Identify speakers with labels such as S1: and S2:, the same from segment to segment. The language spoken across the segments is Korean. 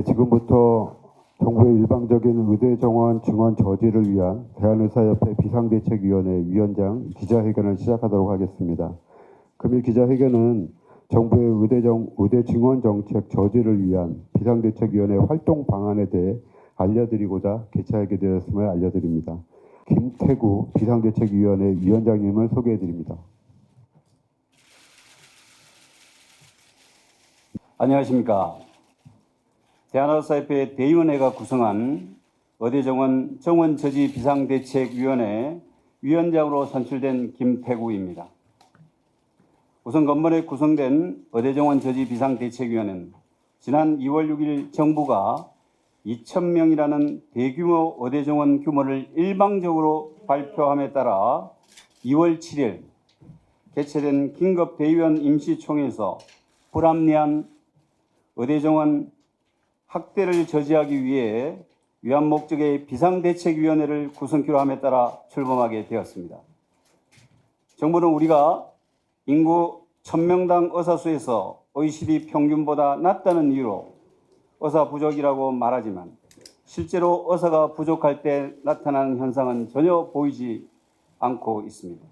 S1: 지금부터 정부의 일방적인 의대 정원 증원 저지를 위한 대한의사협회 비상대책위원회 위원장 기자회견을 시작하도록 하겠습니다. 금일 기자회견은 정부의 의대 증원 정책 저지를 위한 비상대책위원회 활동 방안에 대해 알려드리고자 개최하게 되었음을 알려드립니다. 김태구 비상대책위원회 위원장님을 소개해드립니다.
S2: 안녕하십니까. 대한의사협회 대의원회가 구성한 의대정원 정원저지 비상대책위원회 위원장으로 선출된 김태구입니다. 우선 건번에 구성된 의대정원 저지 비상대책위원회는 지난 2월 6일 정부가 2,000명이라는 대규모 의대정원 규모를 일방적으로 발표함에 따라 2월 7일 개최된 긴급대의원 임시총회에서 불합리한 의대정원 학대를 저지하기 위해 위한 목적의 비상대책위원회를 구성키로 함에 따라 출범하게 되었습니다. 정부는 우리가 인구 1000명당 의사 수에서 OECD 평균보다 낮다는 이유로 의사 부족이라고 말하지만 실제로 의사가 부족할 때 나타나는 현상은 전혀 보이지 않고 있습니다.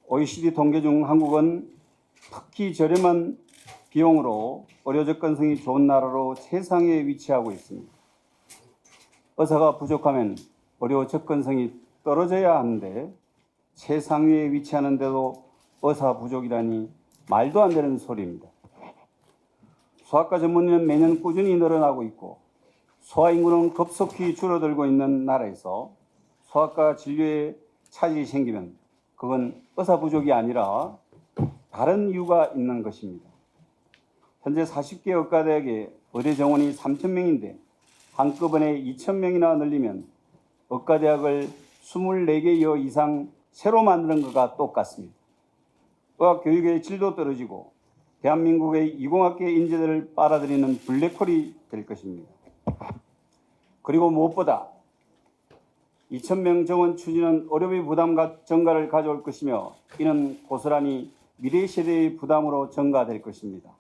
S2: OECD 통계 중 한국은 특히 저렴한 비용으로 의료 접근성이 좋은 나라로 최상위에 위치하고 있습니다. 의사가 부족하면 의료 접근성이 떨어져야 하는데 최상위에 위치하는데도 의사 부족이라니 말도 안 되는 소리입니다. 소아과 전문의는 매년 꾸준히 늘어나고 있고 소아 인구는 급속히 줄어들고 있는 나라에서 소아과 진료에 차질이 생기면 그건 의사 부족이 아니라 다른 이유가 있는 것입니다. 현재 40개 의과대학에 의대 정원이 3,000명인데 한꺼번에 2,000명이나 늘리면 의과대학을 24개 이상 새로 만드는 것과 똑같습니다. 의학교육의 질도 떨어지고 대한민국의 이공학계 인재들을 빨아들이는 블랙홀이 될 것입니다. 그리고 무엇보다 2,000명 정원 추진은 의료비 부담 증가를 가져올 것이며 이는 고스란히 미래 세대의 부담으로 증가될 것입니다.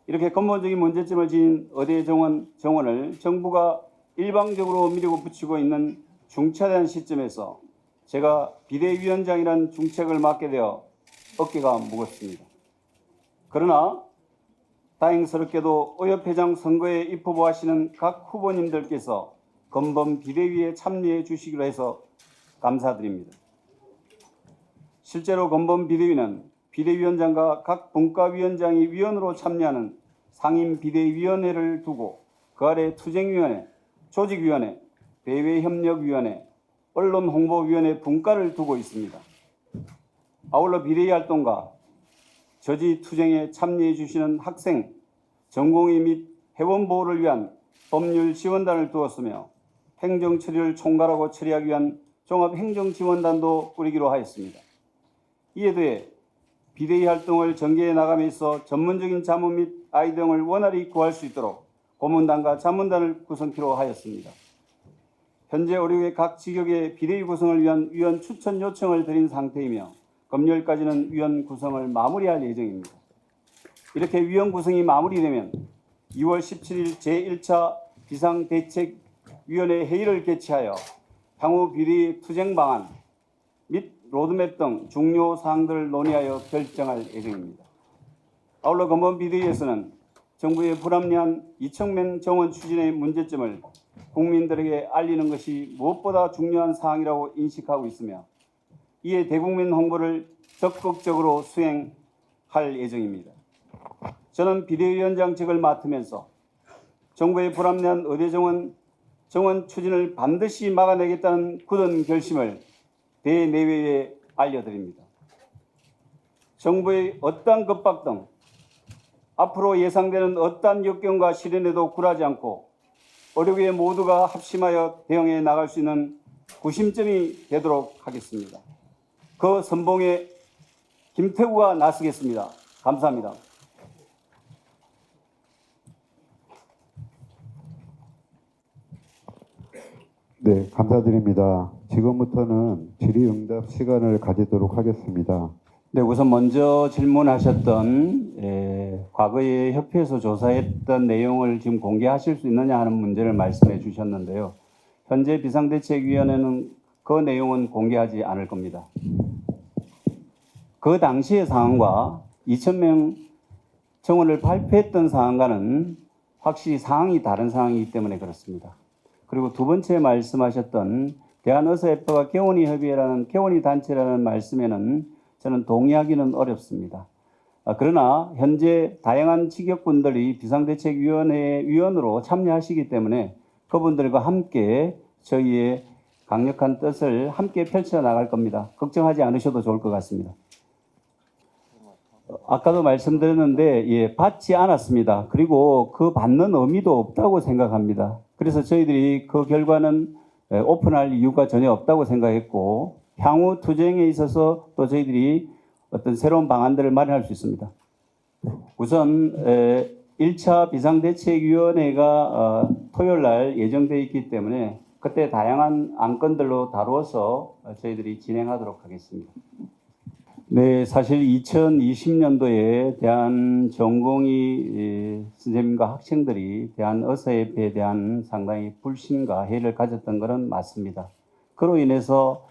S2: 이렇게 근본적인 문제점을 지닌 의대 정원을 정부가 일방적으로 밀고 붙이고 있는 중차대한 시점에서 제가 비대위원장이라는 중책을 맡게 되어 어깨가 무겁습니다. 그러나 다행스럽게도 의협회장 선거에 입후보하시는 각 후보님들께서 건범 비대위에 참여해 주시기로 해서 감사드립니다. 실제로 건범 비대위는 비대위원장과 각 분과위원장이 위원으로 참여하는 상임 비대위원회를 두고 그 아래 투쟁위원회, 조직위원회, 대외협력위원회, 언론홍보위원회 분과를 두고 있습니다. 아울러 비대위 활동과 저지 투쟁에 참여해 주시는 학생, 전공의 및 회원보호를 위한 법률 지원단을 두었으며 행정처리를 총괄하고 처리하기 위한 종합행정지원단도 꾸리기로 하였습니다. 이에 대해 비대위 활동을 전개해 나감에 있어 전문적인 자문 및 아이디어 등을 원활히 구할 수 있도록 고문단과 자문단을 구성키로 하였습니다. 현재 의료계 각 직역의 비대위 구성을 위한 위원 추천 요청을 드린 상태이며 금요일까지는 위원 구성을 마무리할 예정입니다. 이렇게 위원 구성이 마무리되면 2월 17일 제1차 비상대책위원회 회의를 개최하여 향후 비대위 투쟁 방안 및 로드맵 등 중요 사항들을 논의하여 결정할 예정입니다. 아울러 건범 비대위에서는 정부의 불합리한 2,000명 정원 추진의 문제점을 국민들에게 알리는 것이 무엇보다 중요한 사항이라고 인식하고 있으며 이에 대국민 홍보를 적극적으로 수행할 예정입니다. 저는 비대위원장직을 맡으면서 정부의 불합리한 의대 정원 추진을 반드시 막아내겠다는 굳은 결심을 대내외에 알려드립니다. 정부의 어떠한 급박 등 앞으로 예상되는 어떠한 역경과 시련에도 굴하지 않고 의료계 모두가 합심하여 대응해 나갈 수 있는 구심점이 되도록 하겠습니다. 그 선봉에 김태구가 나서겠습니다. 감사합니다.
S1: 네, 감사드립니다. 지금부터는 질의응답 시간을 가지도록 하겠습니다.
S2: 네, 우선 먼저 질문하셨던 과거에 협회에서 조사했던 내용을 지금 공개하실 수 있느냐 하는 문제를 말씀해 주셨는데요. 현재 비상대책위원회는 그 내용은 공개하지 않을 겁니다. 그 당시의 상황과 2,000명 정원을 발표했던 상황과는 확실히 상황이 다른 상황이기 때문에 그렇습니다. 그리고 두 번째 말씀하셨던 대한의사협회와 개원이협의회라는 개원이 단체라는 말씀에는 저는 동의하기는 어렵습니다. 그러나 현재 다양한 직역분들이 비상대책위원회 위원으로 참여하시기 때문에 그분들과 함께 저희의 강력한 뜻을 함께 펼쳐나갈 겁니다. 걱정하지 않으셔도 좋을 것 같습니다. 아까도 말씀드렸는데 받지 않았습니다. 그리고 그 받는 의미도 없다고 생각합니다. 그래서 저희들이 그 결과는 오픈할 이유가 전혀 없다고 생각했고 향후 투쟁에 있어서 또 저희들이 어떤 새로운 방안들을 마련할 수 있습니다. 우선 1차 비상대책위원회가 토요일 날 예정되어 있기 때문에 그때 다양한 안건들로 다루어서 저희들이 진행하도록 하겠습니다. 네, 사실 2020년도에 대한전공의 선생님과 학생들이 대한의사협회에 대한 상당히 불신과 해를 가졌던 것은 맞습니다. 그로 인해서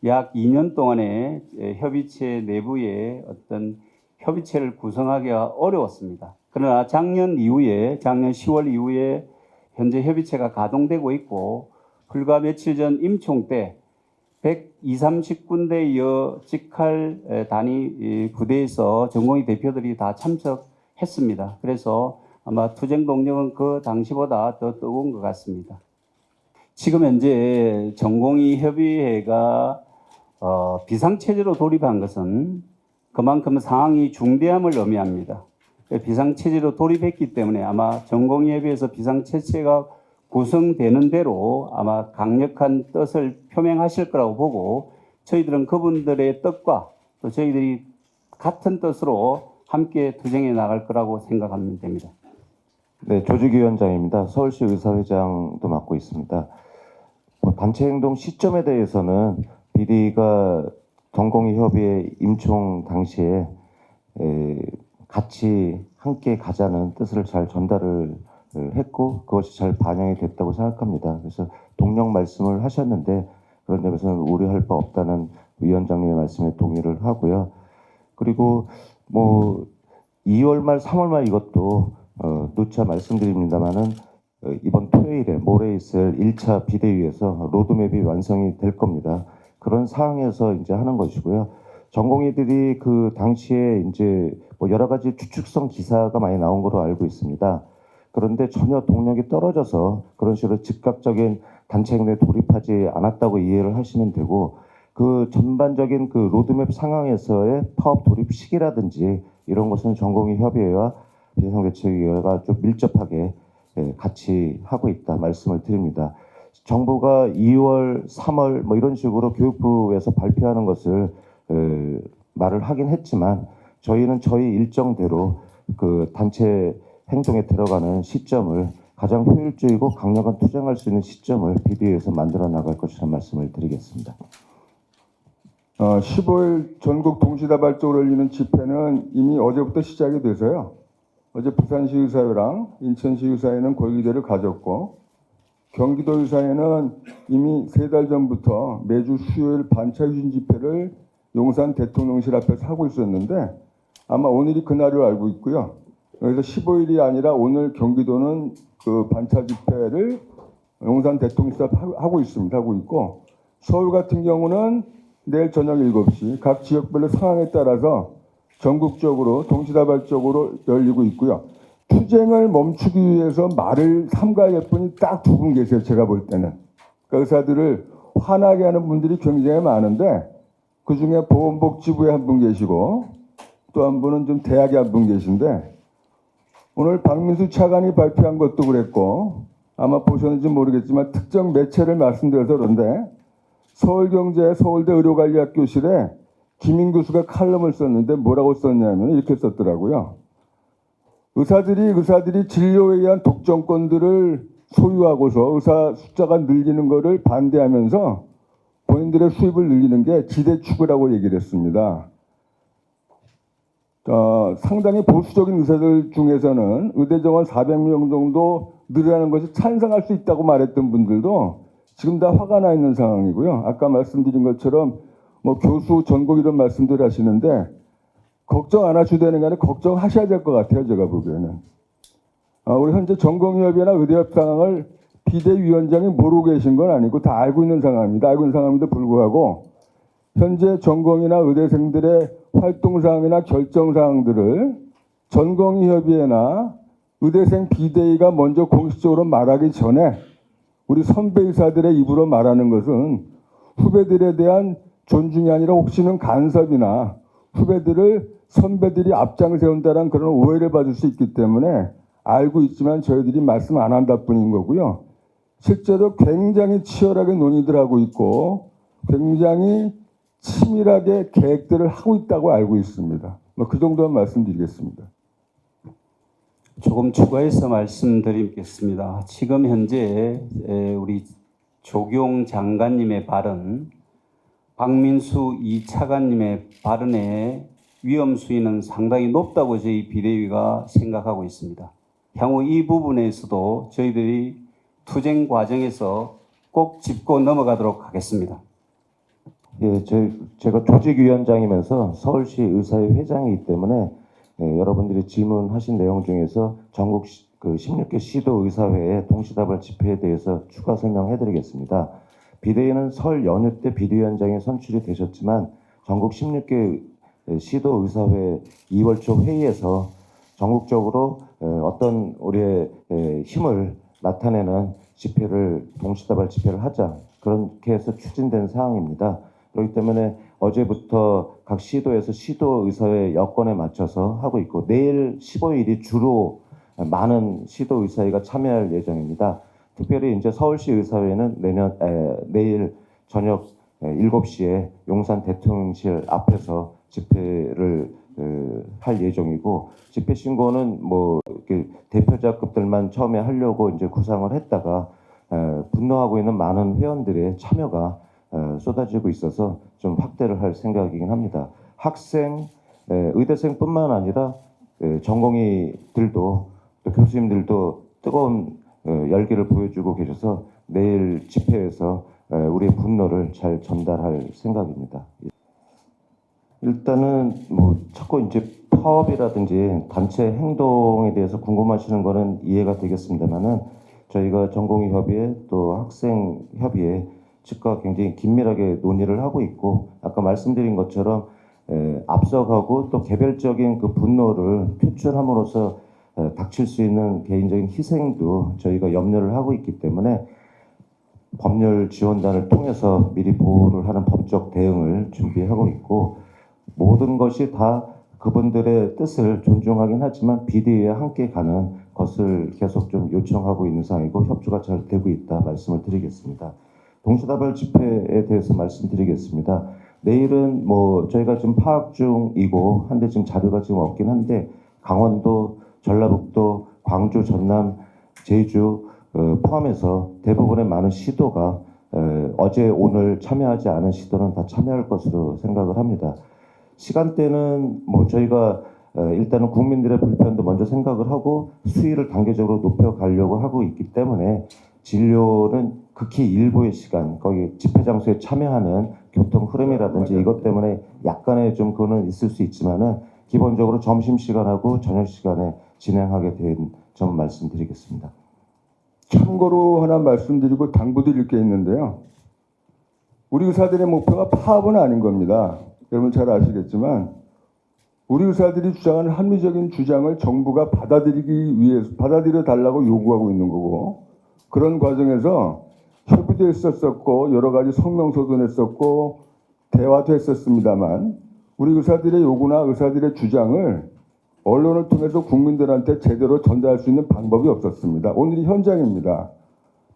S2: 약 2년 동안에 협의체 내부에 어떤 협의체를 구성하기가 어려웠습니다. 그러나 작년 10월 이후에 현재 협의체가 가동되고 있고 불과 며칠 전 임총 때 120, 30군데여 직할 단위 부대에서 전공의 대표들이 다 참석했습니다. 그래서 아마 투쟁 동력은 그 당시보다 더 뜨거운 것 같습니다. 지금 현재 전공의 협의회가 비상체제로 돌입한 것은 그만큼 상황이 중대함을 의미합니다. 비상체제로 돌입했기 때문에 아마 전공의 협의회에서 비상체제가 구성되는 대로 아마 강력한 뜻을 표명하실 거라고 보고 저희들은 그분들의 뜻과 또 저희들이 같은 뜻으로 함께 투쟁해 나갈 거라고 생각하면 됩니다.
S3: 네, 조직위원장입니다. 서울시 의사회장도 맡고 있습니다. 단체 행동 시점에 대해서는 비리가 전공의협의회 임총 당시에 같이 함께 가자는 뜻을 잘 전달을 했고 그것이 잘 반영이 됐다고 생각합니다. 그래서 동력 말씀을 하셨는데 그런 점에서는 우려할 바 없다는 위원장님의 말씀에 동의를 하고요. 그리고 2월 말 3월 말 이것도 누차 말씀드립니다만은 이번 토요일에 모레 있을 1차 비대위에서 로드맵이 완성이 될 겁니다. 그런 상황에서 이제 하는 것이고요. 전공의들이 그 당시에 이제 여러 가지 추측성 기사가 많이 나온 걸로 알고 있습니다. 그런데 전혀 동력이 떨어져서 그런 식으로 즉각적인 단체 행동에 돌입하지 않았다고 이해를 하시면 되고 그 전반적인 그 로드맵 상황에서의 파업 돌입 시기라든지 이런 것은 전공의 협의회와 비상대책위원회가 좀 밀접하게 같이 하고 있다 말씀을 드립니다. 정부가 2월, 3월 이런 식으로 교육부에서 발표하는 것을 말을 하긴 했지만 저희는 저희 일정대로 그 단체 행동에 들어가는 시점을 가장 효율적이고 강력한 투쟁할 수 있는 시점을 비대위에서 만들어 나갈 것이라는 말씀을 드리겠습니다.
S4: 15일 전국 동시다발적으로 열리는 집회는 이미 어제부터 시작이 돼서요. 어제 부산시의사회랑 인천시의사회는 골기대를 가졌고 경기도의사회는 이미 3달 전부터 매주 수요일 반차 휴진 집회를 용산 대통령실 앞에서 하고 있었는데 아마 오늘이 그날을 알고 있고요. 그래서 15일이 아니라 오늘 경기도는 그 반차 집회를 용산 대통령실 앞 하고 있습니다. 하고 있고 서울 같은 경우는 내일 저녁 7시 각 지역별로 상황에 따라서 전국적으로 동시다발적으로 열리고 있고요. 투쟁을 멈추기 위해서 말을 삼가할 분이 딱 2분 계세요. 제가 볼 때는. 그러니까 의사들을 화나게 하는 분들이 굉장히 많은데 그중에 보건복지부에 한 분 계시고 또 한 분은 좀 대학에 한 분 계신데 오늘 박민수 차관이 발표한 것도 그랬고 아마 보셨는지 모르겠지만 특정 매체를 말씀드려서 그런데 서울경제 서울대 의료관리학교실에 김인 교수가 칼럼을 썼는데 뭐라고 썼냐면 이렇게 썼더라고요. 의사들이 진료에 의한 독점권들을 소유하고서 의사 숫자가 늘리는 것을 반대하면서 본인들의 수입을 늘리는 게 지대추구라고 얘기를 했습니다. 상당히 보수적인 의사들 중에서는 의대 정원 400명 정도 늘어나는 것이 찬성할 수 있다고 말했던 분들도 지금 다 화가 나 있는 상황이고요. 아까 말씀드린 것처럼 뭐 교수 전공 이런 말씀들 하시는데 걱정 안 하셔도 되는 게 아니라 걱정하셔야 될 것 같아요. 제가 보기에는. 우리 현재 전공의협이나 의대협 상황을 비대위원장이 모르고 계신 건 아니고 다 알고 있는 상황입니다. 알고 있는 상황임에도 불구하고 현재 전공이나 의대생들의 활동사항이나 결정사항들을 전공의협의회나 의대생 비대위가 먼저 공식적으로 말하기 전에 우리 선배 의사들의 입으로 말하는 것은 후배들에 대한 존중이 아니라 혹시는 간섭이나 후배들을 선배들이 앞장 세운다는 그런 오해를 받을 수 있기 때문에 알고 있지만 저희들이 말씀 안 한다 뿐인 거고요. 실제로 굉장히 치열하게 논의들 하고 있고 굉장히 치밀하게 계획들을 하고 있다고 알고 있습니다. 그 정도만 말씀드리겠습니다.
S2: 조금 추가해서 말씀드리겠습니다. 지금 현재 우리 조경 장관님의 발언, 박민수 이 차관님의 발언의 위험 수위는 상당히 높다고 저희 비대위가 생각하고 있습니다. 향후 이 부분에서도 저희들이 투쟁 과정에서 꼭 짚고 넘어가도록 하겠습니다.
S3: 예, 제가 조직위원장이면서 서울시 의사회 회장이기 때문에 여러분들이 질문하신 내용 중에서 전국 그 16개 시도 의사회의 동시다발 집회에 대해서 추가 설명해드리겠습니다. 비대위는 설 연휴 때 비대위원장이 선출이 되셨지만 전국 16개 시도 의사회 2월 초 회의에서 전국적으로 어떤 우리의 힘을 나타내는 집회를 동시다발 집회를 하자 그렇게 해서 추진된 사항입니다. 그렇기 때문에 어제부터 각 시도에서 시도의사회 여건에 맞춰서 하고 있고 내일 15일이 주로 많은 시도의사회가 참여할 예정입니다. 특별히 이제 서울시 의사회는 내일 저녁 7시에 용산 대통령실 앞에서 집회를 할 예정이고 집회 신고는 뭐 이렇게 대표자급들만 처음에 하려고 이제 구상을 했다가 분노하고 있는 많은 회원들의 참여가 쏟아지고 있어서 좀 확대를 할 생각이긴 합니다. 학생, 의대생뿐만 아니라 전공의들도 또 교수님들도 뜨거운 열기를 보여주고 계셔서 내일 집회에서 우리의 분노를 잘 전달할 생각입니다. 일단은 뭐 자꾸 이제 파업이라든지 단체 행동에 대해서 궁금하시는 거는 이해가 되겠습니다만은 저희가 전공의 협의회 또 학생 협의회 측과 굉장히 긴밀하게 논의를 하고 있고 아까 말씀드린 것처럼 앞서가고 또 개별적인 그 분노를 표출함으로써 닥칠 수 있는 개인적인 희생도 저희가 염려를 하고 있기 때문에 법률 지원단을 통해서 미리 보호를 하는 법적 대응을 준비하고 있고 모든 것이 다 그분들의 뜻을 존중하긴 하지만 비대위에 함께 가는 것을 계속 좀 요청하고 있는 상황이고 협조가 잘 되고 있다 말씀을 드리겠습니다. 동시다발 집회에 대해서 말씀드리겠습니다. 내일은 뭐 저희가 지금 파악 중이고 한데 지금 자료가 지금 없긴 한데 강원도, 전라북도, 광주, 전남, 제주 포함해서 대부분의 많은 시도가 어제 오늘 참여하지 않은 시도는 다 참여할 것으로 생각을 합니다. 시간대는 뭐 저희가 일단은 국민들의 불편도 먼저 생각을 하고 수위를 단계적으로 높여가려고 하고 있기 때문에 진료는 극히 일부의 시간, 거기 집회 장소에 참여하는 교통 흐름이라든지 이것 때문에 약간의 좀 그거는 있을 수 있지만은 기본적으로 점심 시간하고 저녁 시간에 진행하게 된 점 말씀드리겠습니다.
S4: 참고로 하나 말씀드리고 당부드릴 게 있는데요. 우리 의사들의 목표가 파업은 아닌 겁니다. 여러분 잘 아시겠지만 우리 의사들이 주장하는 합리적인 주장을 정부가 받아들여 달라고 요구하고 있는 거고 그런 과정에서 협의도 했었고 여러 가지 성명서도 냈었고 대화도 했었습니다만 우리 의사들의 요구나 의사들의 주장을 언론을 통해서 국민들한테 제대로 전달할 수 있는 방법이 없었습니다. 오늘이 현장입니다.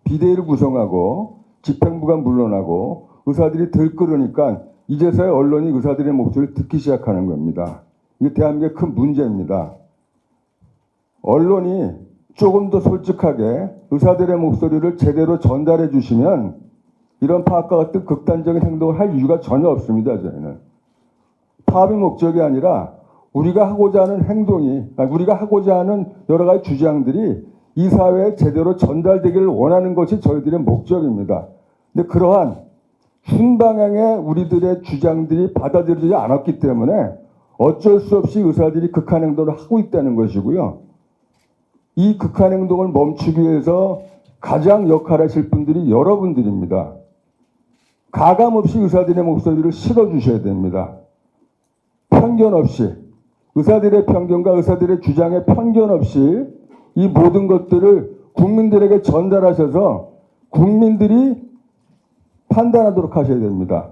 S4: 비대위를 구성하고 집행부가 물러나고 의사들이 들끓으니까 이제서야 언론이 의사들의 목소리를 듣기 시작하는 겁니다. 이게 대한민국의 큰 문제입니다. 언론이 조금 더 솔직하게 의사들의 목소리를 제대로 전달해 주시면 이런 파업과 같은 극단적인 행동을 할 이유가 전혀 없습니다. 저희는 파업의 목적이 아니라 우리가 하고자 하는 행동이, 우리가 하고자 하는 여러 가지 주장들이 이 사회에 제대로 전달되기를 원하는 것이 저희들의 목적입니다. 근데 그러한 순방향의 우리들의 주장들이 받아들여지지 않았기 때문에 어쩔 수 없이 의사들이 극한 행동을 하고 있다는 것이고요. 이 극한 행동을 멈추기 위해서 가장 역할을 하실 분들이 여러분들입니다. 가감 없이 의사들의 목소리를 실어주셔야 됩니다. 편견 없이, 의사들의 편견과 의사들의 주장에 편견 없이 이 모든 것들을 국민들에게 전달하셔서 국민들이 판단하도록 하셔야 됩니다.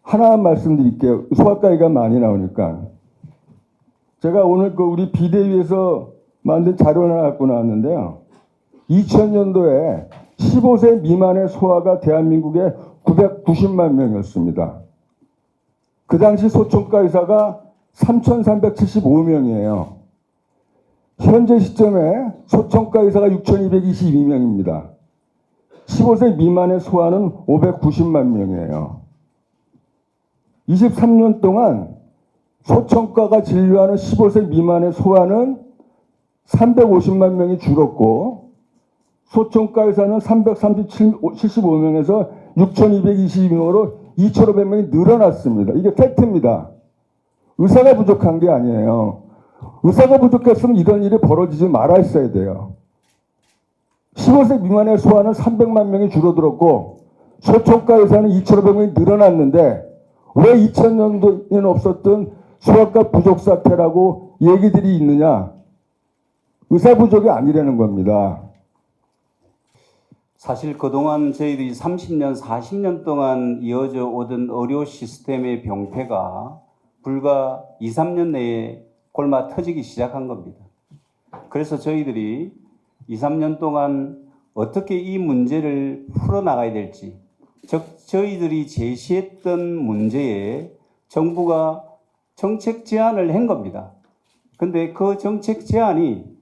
S4: 하나만 말씀드릴게요. 소아과가 많이 나오니까. 제가 오늘 우리 비대위에서 만든 자료를 하나 갖고 나왔는데요. 2000년도에 15세 미만의 소아가 대한민국에 990만 명이었습니다. 그 당시 소청과 의사가 3,375명이에요. 현재 시점에 소청과 의사가 6,222명입니다. 15세 미만의 소아는 590만 명이에요. 23년 동안 소청과가 진료하는 15세 미만의 소아는 350만 명이 줄었고 소청과 의사는 375명에서 6,222명으로 2,500명이 늘어났습니다. 이게 팩트입니다. 의사가 부족한 게 아니에요. 의사가 부족했으면 이런 일이 벌어지지 말아 있어야 돼요. 15세 미만의 소아는 300만 명이 줄어들었고 소청과 의사는 2,500명이 늘어났는데 왜 2000년도에는 없었던 소아과 부족 사태라고 얘기들이 있느냐? 의사 부족이 아니라는 겁니다.
S2: 사실 그동안 저희들이 30년, 40년 동안 이어져 오던 의료 시스템의 병폐가 불과 2, 3년 내에 골마 터지기 시작한 겁니다. 그래서 저희들이 2, 3년 동안 어떻게 이 문제를 풀어나가야 될지, 즉 저희들이 제시했던 문제에 정부가 정책 제안을 한 겁니다. 근데 그 정책 제안이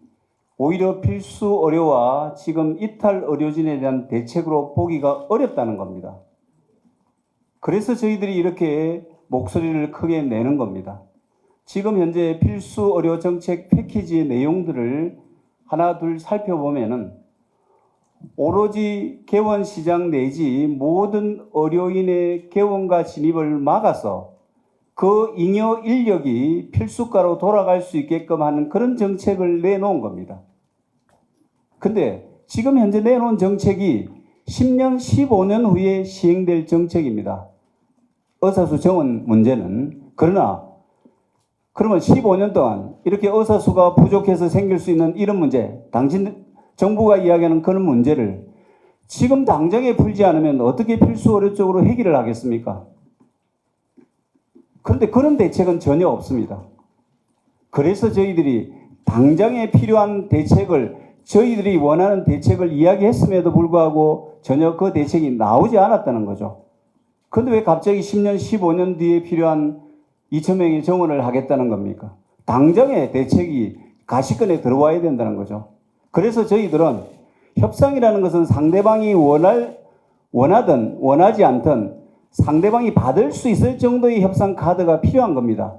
S2: 오히려 필수 의료와 지금 이탈 의료진에 대한 대책으로 보기가 어렵다는 겁니다. 그래서 저희들이 이렇게 목소리를 크게 내는 겁니다. 지금 현재 필수 의료 정책 패키지의 내용들을 하나 둘 살펴보면은 오로지 개원 시장 내지 모든 의료인의 개원과 진입을 막아서 그 잉여 인력이 필수과로 돌아갈 수 있게끔 하는 그런 정책을 내놓은 겁니다. 근데 지금 현재 내놓은 정책이 10년, 15년 후에 시행될 정책입니다. 의사수 정원 문제는. 그러나 그러면 15년 동안 이렇게 의사수가 부족해서 생길 수 있는 이런 문제, 정부가 이야기하는 그런 문제를 지금 당장에 풀지 않으면 어떻게 필수 의료 쪽으로 해결을 하겠습니까? 그런데 그런 대책은 전혀 없습니다. 그래서 저희들이 당장에 필요한 대책을 저희들이 원하는 대책을 이야기했음에도 불구하고 전혀 그 대책이 나오지 않았다는 거죠. 그런데 왜 갑자기 10년, 15년 뒤에 필요한 2,000명의 정원을 하겠다는 겁니까? 당장에 대책이 가시권에 들어와야 된다는 거죠. 그래서 저희들은 협상이라는 것은 상대방이 원하든 원하지 않든 상대방이 받을 수 있을 정도의 협상 카드가 필요한 겁니다.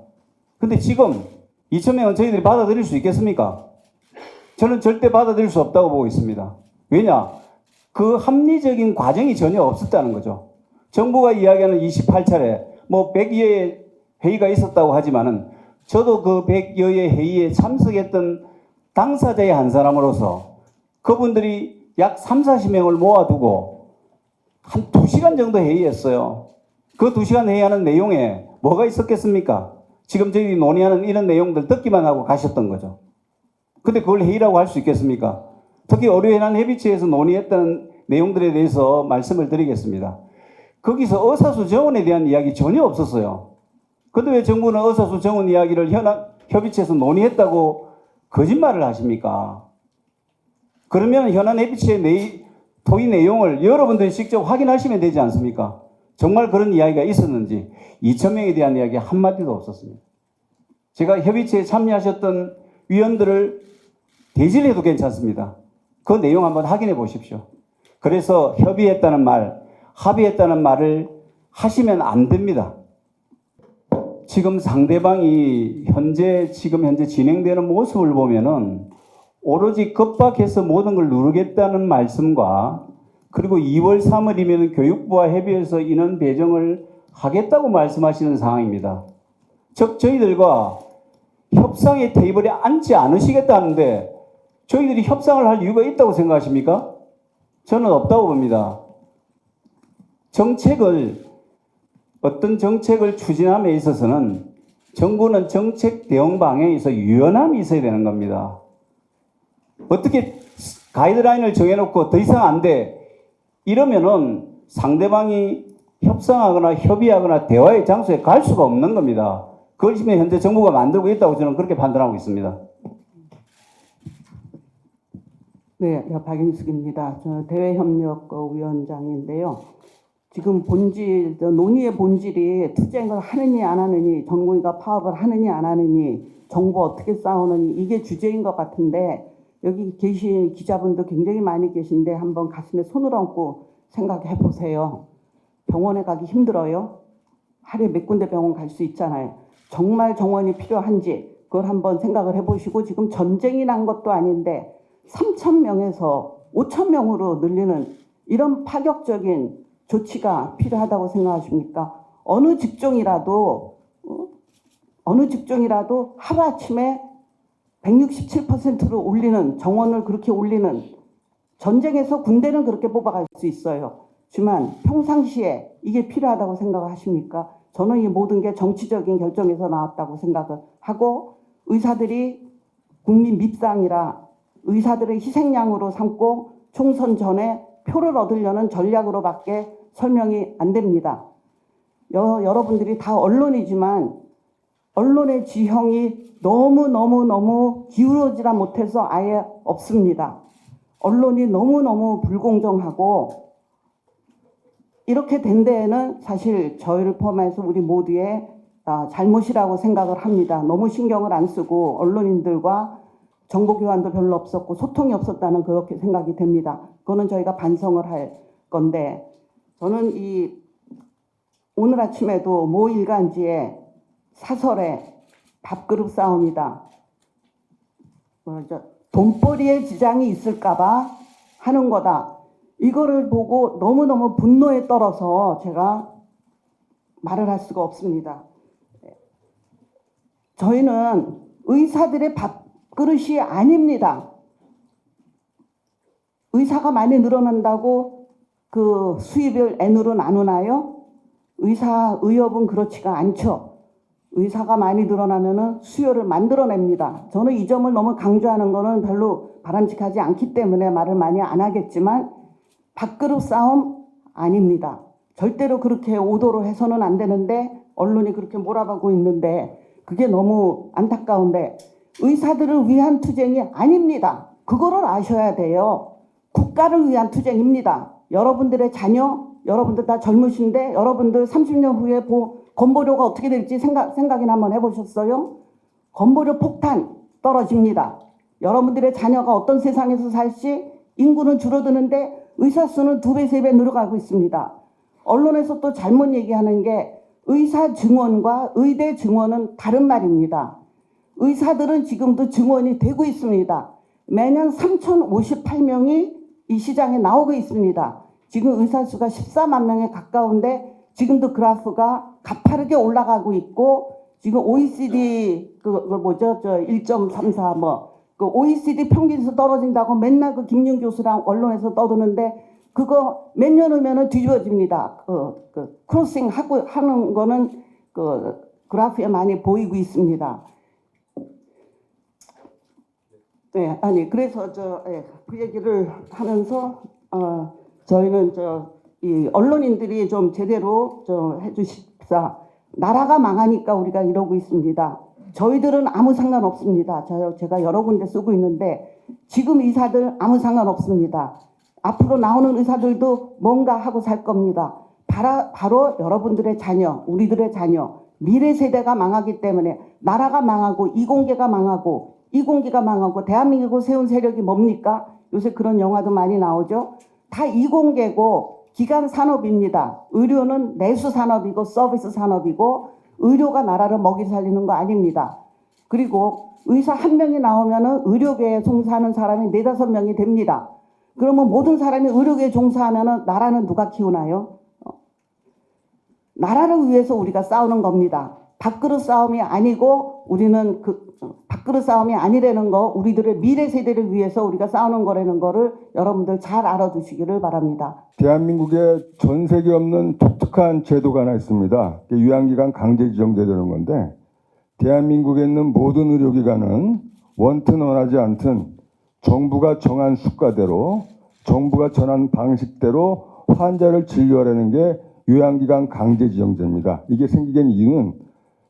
S2: 근데 지금 2,000명은 저희들이 받아들일 수 있겠습니까? 저는 절대 받아들일 수 없다고 보고 있습니다. 왜냐? 그 합리적인 과정이 전혀 없었다는 거죠. 정부가 이야기하는 28차례, 100여의 회의가 있었다고 하지만은 저도 그 100여의 회의에 참석했던 당사자의 한 사람으로서 그분들이 약 3, 40명을 모아두고 한 2시간 정도 회의했어요. 그 2시간 회의하는 내용에 뭐가 있었겠습니까? 지금 저희 논의하는 이런 내용들 듣기만 하고 가셨던 거죠. 근데 그걸 회의라고 할 수 있겠습니까? 특히 의료해난협의체에서 논의했던 내용들에 대해서 말씀을 드리겠습니다. 거기서 의사수 정원에 대한 이야기 전혀 없었어요. 근데 왜 정부는 의사수 정원 이야기를 협의체에서 논의했다고 거짓말을 하십니까? 그러면 현안협의체의 토의 내용을 여러분들이 직접 확인하시면 되지 않습니까? 정말 그런 이야기가 있었는지 2,000명에 대한 이야기 한마디도 없었습니다. 제가 협의체에 참여하셨던 위원들을 대질해도 괜찮습니다. 그 내용 한번 확인해 보십시오. 그래서 협의했다는 말, 합의했다는 말을 하시면 안 됩니다. 지금 상대방이 지금 현재 진행되는 모습을 보면은 오로지 급박해서 모든 걸 누르겠다는 말씀과 그리고 2월 3일이면 교육부와 협의해서 인원 배정을 하겠다고 말씀하시는 상황입니다. 즉 저희들과 협상의 테이블에 앉지 않으시겠다는데 저희들이 협상을 할 이유가 있다고 생각하십니까? 저는 없다고 봅니다. 어떤 정책을 추진함에 있어서는 정부는 정책 대응 방향에서 유연함이 있어야 되는 겁니다. 어떻게 가이드라인을 정해놓고 더 이상 안 돼. 이러면은 상대방이 협상하거나 협의하거나 대화의 장소에 갈 수가 없는 겁니다. 그걸 지금 현재 정부가 만들고 있다고 저는 그렇게 판단하고 있습니다.
S5: 네, 박인숙입니다. 저 대외협력위원장인데요. 지금 논의의 본질이 투쟁을 하느니 안 하느니, 전공의가 파업을 하느니 안 하느니, 정부 어떻게 싸우느니 이게 주제인 것 같은데 여기 계신 기자분도 굉장히 많이 계신데 한번 가슴에 손을 얹고 생각해 보세요. 병원에 가기 힘들어요? 하루에 몇 군데 병원 갈 수 있잖아요. 정말 정원이 필요한지 그걸 한번 생각을 해보시고 지금 전쟁이 난 것도 아닌데 3,000명에서 5,000명으로 늘리는 이런 파격적인 조치가 필요하다고 생각하십니까? 어느 직종이라도 하루아침에 167%로 올리는 정원을 그렇게 올리는 전쟁에서 군대는 그렇게 뽑아갈 수 있어요. 하지만 평상시에 이게 필요하다고 생각하십니까? 저는 이 모든 게 정치적인 결정에서 나왔다고 생각을 하고 의사들이 국민 밉상이라 의사들의 희생양으로 삼고 총선 전에 표를 얻으려는 전략으로밖에 설명이 안 됩니다. 여러분들이 다 언론이지만 언론의 지형이 너무 기울어지라 못해서 아예 없습니다. 언론이 너무 불공정하고 이렇게 된 데에는 사실 저희를 포함해서 우리 모두의 잘못이라고 생각을 합니다. 너무 신경을 안 쓰고 언론인들과 정보 교환도 별로 없었고 소통이 없었다는 그렇게 생각이 됩니다. 그거는 저희가 반성을 할 건데 저는 오늘 아침에도 모 일간지에 사설에 밥그릇 싸움이다. 돈벌이에 지장이 있을까봐 하는 거다. 이거를 보고 너무너무 분노에 떨어서 제가 말을 할 수가 없습니다. 저희는 의사들의 밥그릇이 아닙니다. 의사가 많이 늘어난다고 그 수입을 N으로 나누나요? 의협은 그렇지가 않죠. 의사가 많이 늘어나면은 수요를 만들어냅니다. 저는 이 점을 너무 강조하는 거는 별로 바람직하지 않기 때문에 말을 많이 안 하겠지만 밥그릇 싸움 아닙니다. 절대로 그렇게 오도로 해서는 안 되는데 언론이 그렇게 몰아가고 있는데 그게 너무 안타까운데 의사들을 위한 투쟁이 아닙니다. 그거를 아셔야 돼요. 국가를 위한 투쟁입니다. 여러분들의 자녀, 여러분들 다 젊으신데 여러분들 30년 후에 건보료가 어떻게 될지 생각이나 한번 해보셨어요? 건보료 폭탄 떨어집니다. 여러분들의 자녀가 어떤 세상에서 살지 인구는 줄어드는데 의사 수는 2배, 3배 늘어가고 있습니다. 언론에서 또 잘못 얘기하는 게 의사 증원과 의대 증원은 다른 말입니다. 의사들은 지금도 증원이 되고 있습니다. 매년 3,058명이 이 시장에 나오고 있습니다. 지금 의사 수가 14만 명에 가까운데 지금도 그래프가 가파르게 올라가고 있고 지금 OECD 1.34 그 OECD 평균에서 떨어진다고 맨날 그 김윤 교수랑 언론에서 떠드는데 그거 몇 년 후면은 뒤집어집니다. 크로싱 하는 거는 그 그래프에 많이 보이고 있습니다. 네, 그래서 그 얘기를 하면서 저희는 이 언론인들이 좀 제대로 해주십사. 나라가 망하니까 우리가 이러고 있습니다. 저희들은 아무 상관없습니다. 제가 여러 군데 쓰고 있는데 지금 의사들 아무 상관없습니다. 앞으로 나오는 의사들도 뭔가 하고 살 겁니다. 바로 여러분들의 자녀, 우리들의 자녀, 미래 세대가 망하기 때문에 나라가 망하고 이공계가 망하고 대한민국을 세운 세력이 뭡니까? 요새 그런 영화도 많이 나오죠. 다 이공계고 기간 산업입니다. 의료는 내수 산업이고 서비스 산업이고 의료가 나라를 먹이 살리는 거 아닙니다. 그리고 의사 한 명이 나오면은 의료계에 종사하는 사람이 4-5명이 됩니다. 그러면 모든 사람이 의료계에 종사하면은 나라는 누가 키우나요? 나라를 위해서 우리가 싸우는 겁니다. 밥그릇 싸움이 아니고 우리는 밥그릇 싸움이 아니라는 거, 우리들의 미래 세대를 위해서 우리가 싸우는 거라는 거를 여러분들 잘 알아두시기를 바랍니다.
S4: 대한민국에 전 세계 없는 독특한 제도가 하나 있습니다. 요양기관 강제 지정제도라는 건데, 대한민국에 있는 모든 의료기관은 원튼 원하지 않든 정부가 정한 수가대로, 정부가 정한 방식대로 환자를 진료하라는 게 요양기관 강제 지정제입니다. 이게 생기게 된 이유는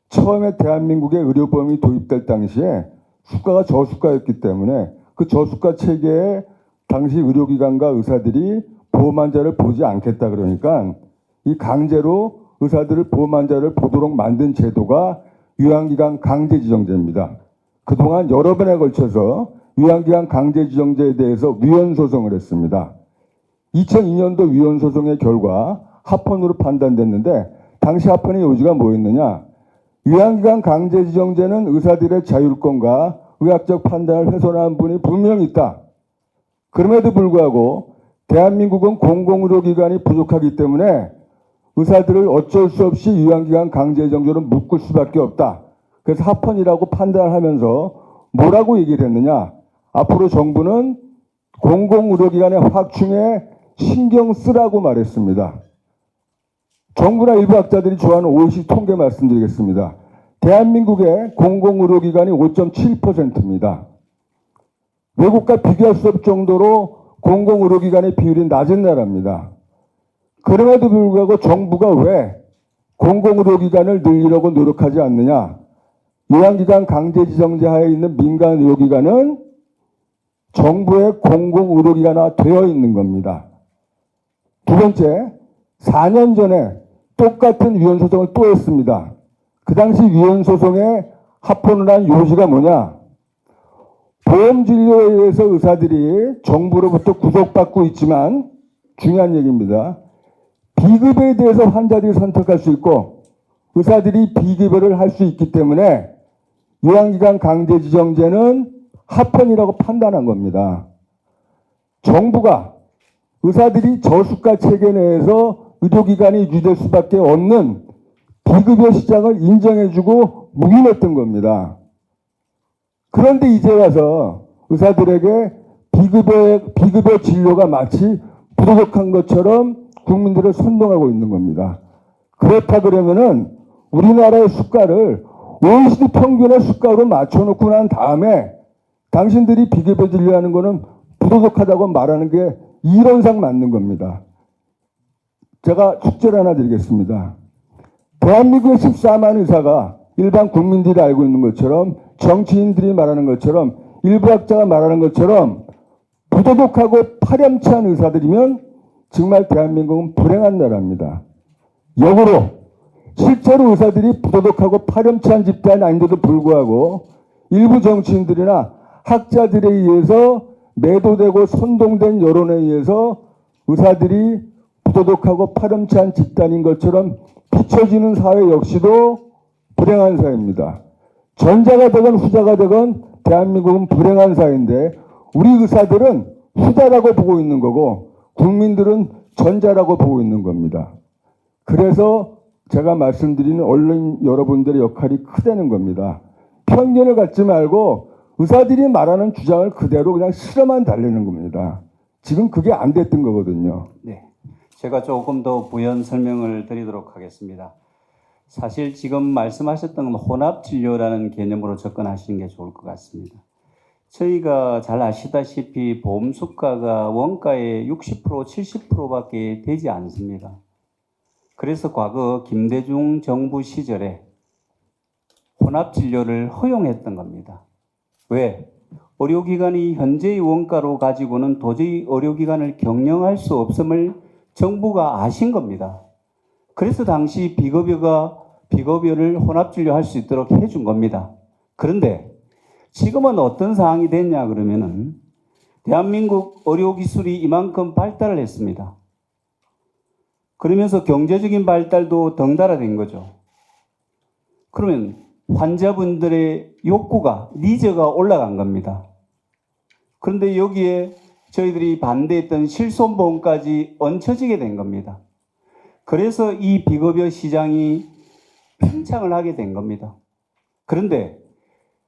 S4: 처음에 대한민국에 의료보험이 도입될 당시에 수가가 저수가였기 때문에 그 저수가 체계에 당시 의료기관과 의사들이 보험 환자를 보지 않겠다 그러니까 이 강제로 의사들을 보험 환자를 보도록 만든 제도가 요양기관 강제지정제입니다. 그동안 여러 번에 걸쳐서 요양기관 강제지정제에 대해서 위헌소송을 했습니다. 2002년도 위헌소송의 결과 합헌으로 판단됐는데 당시 합헌의 요지가 뭐였느냐? 요양기관 강제지정제는 의사들의 자율권과 의학적 판단을 훼손하는 부분이 분명히 있다. 그럼에도 불구하고 대한민국은 공공의료기관이 부족하기 때문에 의사들을 어쩔 수 없이 요양기관 강제지정제로 묶을 수밖에 없다. 그래서 합헌이라고 판단을 하면서 뭐라고 얘기를 했느냐? 앞으로 정부는 공공의료기관의 확충에 신경 쓰라고 말했습니다. 정부나 일부 학자들이 좋아하는 OECD 통계 말씀드리겠습니다. 대한민국의 공공의료기관이 5.7%입니다. 외국과 비교할 수 없을 정도로 공공의료기관의 비율이 낮은 나라입니다. 그럼에도 불구하고 정부가 왜 공공의료기관을 늘리려고 노력하지 않느냐? 요양기관 강제지정제 하에 있는 민간의료기관은 정부의 공공의료기관화 되어 있는 겁니다. 두 번째, 4년 전에 똑같은 위헌소송을 또 했습니다. 그 당시 위헌소송에 합헌을 한 요지가 뭐냐? 보험진료에 의해서 의사들이 정부로부터 구속받고 있지만 중요한 얘기입니다. 비급여에 대해서 환자들이 선택할 수 있고 의사들이 비급여를 할 수 있기 때문에 요양기관 강제지정제는 합헌이라고 판단한 겁니다. 정부가 의사들이 저수가 체계 내에서 의료기관이 유지될 수밖에 없는 비급여 시장을 인정해주고 묵인했던 겁니다. 그런데 이제 와서 의사들에게 비급여 진료가 마치 부족한 것처럼 국민들을 선동하고 있는 겁니다. 그렇다 그러면은 우리나라의 수가를 OECD 평균의 수가로 맞춰놓고 난 다음에 당신들이 비급여 진료하는 거는 부족하다고 말하는 게 이론상 맞는 겁니다. 제가 숙제를 하나 드리겠습니다. 대한민국의 14만 의사가 일반 국민들이 알고 있는 것처럼 정치인들이 말하는 것처럼 일부 학자가 말하는 것처럼 부도덕하고 파렴치한 의사들이면 정말 대한민국은 불행한 나라입니다. 역으로 실제로 의사들이 부도덕하고 파렴치한 집단이 아닌데도 불구하고 일부 정치인들이나 학자들에 의해서 매도되고 선동된 여론에 의해서 의사들이 부도덕하고 파렴치한 집단인 것처럼 비춰지는 사회 역시도 불행한 사회입니다. 전자가 되건 후자가 되건 대한민국은 불행한 사회인데 우리 의사들은 후자라고 보고 있는 거고 국민들은 전자라고 보고 있는 겁니다. 그래서 제가 말씀드리는 언론 여러분들의 역할이 크다는 겁니다. 편견을 갖지 말고 의사들이 말하는 주장을 그대로 그냥 실어만 달리는 겁니다. 지금 그게 안 됐던 거거든요.
S2: 네, 제가 조금 더 부연 설명을 드리도록 하겠습니다. 사실 지금 말씀하셨던 혼합진료라는 개념으로 접근하시는 게 좋을 것 같습니다. 저희가 잘 아시다시피 보험 수가가 원가의 60%, 70%밖에 되지 않습니다. 그래서 과거 김대중 정부 시절에 혼합진료를 허용했던 겁니다. 왜? 의료기관이 현재의 원가로 가지고는 도저히 의료기관을 경영할 수 없음을 정부가 아신 겁니다. 그래서 당시 비급여를 혼합진료할 수 있도록 해준 겁니다. 그런데 지금은 어떤 상황이 됐냐 그러면은 대한민국 의료기술이 이만큼 발달을 했습니다. 그러면서 경제적인 발달도 덩달아 된 거죠. 그러면 환자분들의 욕구가, 니즈가 올라간 겁니다. 그런데 여기에 저희들이 반대했던 실손보험까지 얹혀지게 된 겁니다. 그래서 이 비급여 시장이 팽창을 하게 된 겁니다. 그런데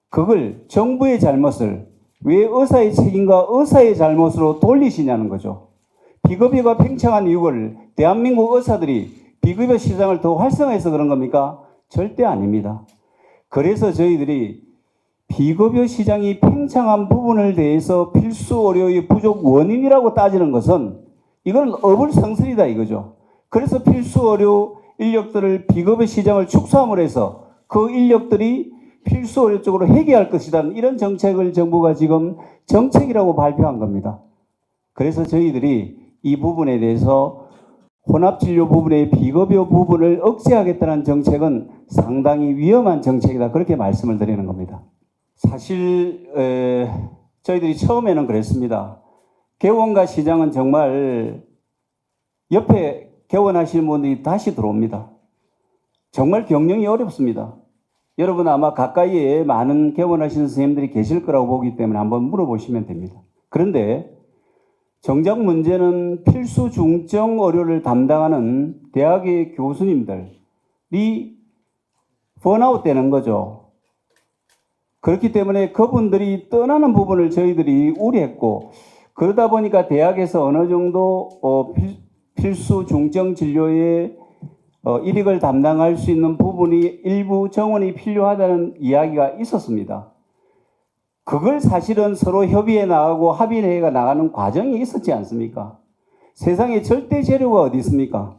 S2: 그걸 정부의 잘못을 왜 의사의 책임과 의사의 잘못으로 돌리시냐는 거죠. 비급여가 팽창한 이유를 대한민국 의사들이 비급여 시장을 더 활성화해서 그런 겁니까? 절대 아닙니다. 그래서 저희들이 비급여 시장이 팽창한 부분을 대해서 필수 의료의 부족 원인이라고 따지는 것은 이건 어불성설이다 이거죠. 그래서 필수 의료 인력들을 비급여 시장을 축소함으로 해서 그 인력들이 필수 의료 쪽으로 회귀할 것이다. 이런 정책을 정부가 지금 정책이라고 발표한 겁니다. 그래서 저희들이 이 부분에 대해서 혼합진료 부분의 비급여 부분을 억제하겠다는 정책은 상당히 위험한 정책이다. 그렇게 말씀을 드리는 겁니다. 사실 저희들이 처음에는 그랬습니다. 개원과 시장은 정말 옆에 개원하시는 분들이 다시 들어옵니다. 정말 경영이 어렵습니다. 여러분 아마 가까이에 많은 개원하시는 선생님들이 계실 거라고 보기 때문에 한번 물어보시면 됩니다. 그런데 정작 문제는 필수 중증 의료를 담당하는 대학의 교수님들이 번아웃 되는 거죠. 그렇기 때문에 그분들이 떠나는 부분을 저희들이 우려했고, 그러다 보니까 대학에서 어느 정도 필수 중증 진료의 일익을 담당할 수 있는 부분이 일부 정원이 필요하다는 이야기가 있었습니다. 그걸 사실은 서로 협의해 나가고 합의해 나가는 과정이 있었지 않습니까? 세상에 절대 재료가 어디 있습니까?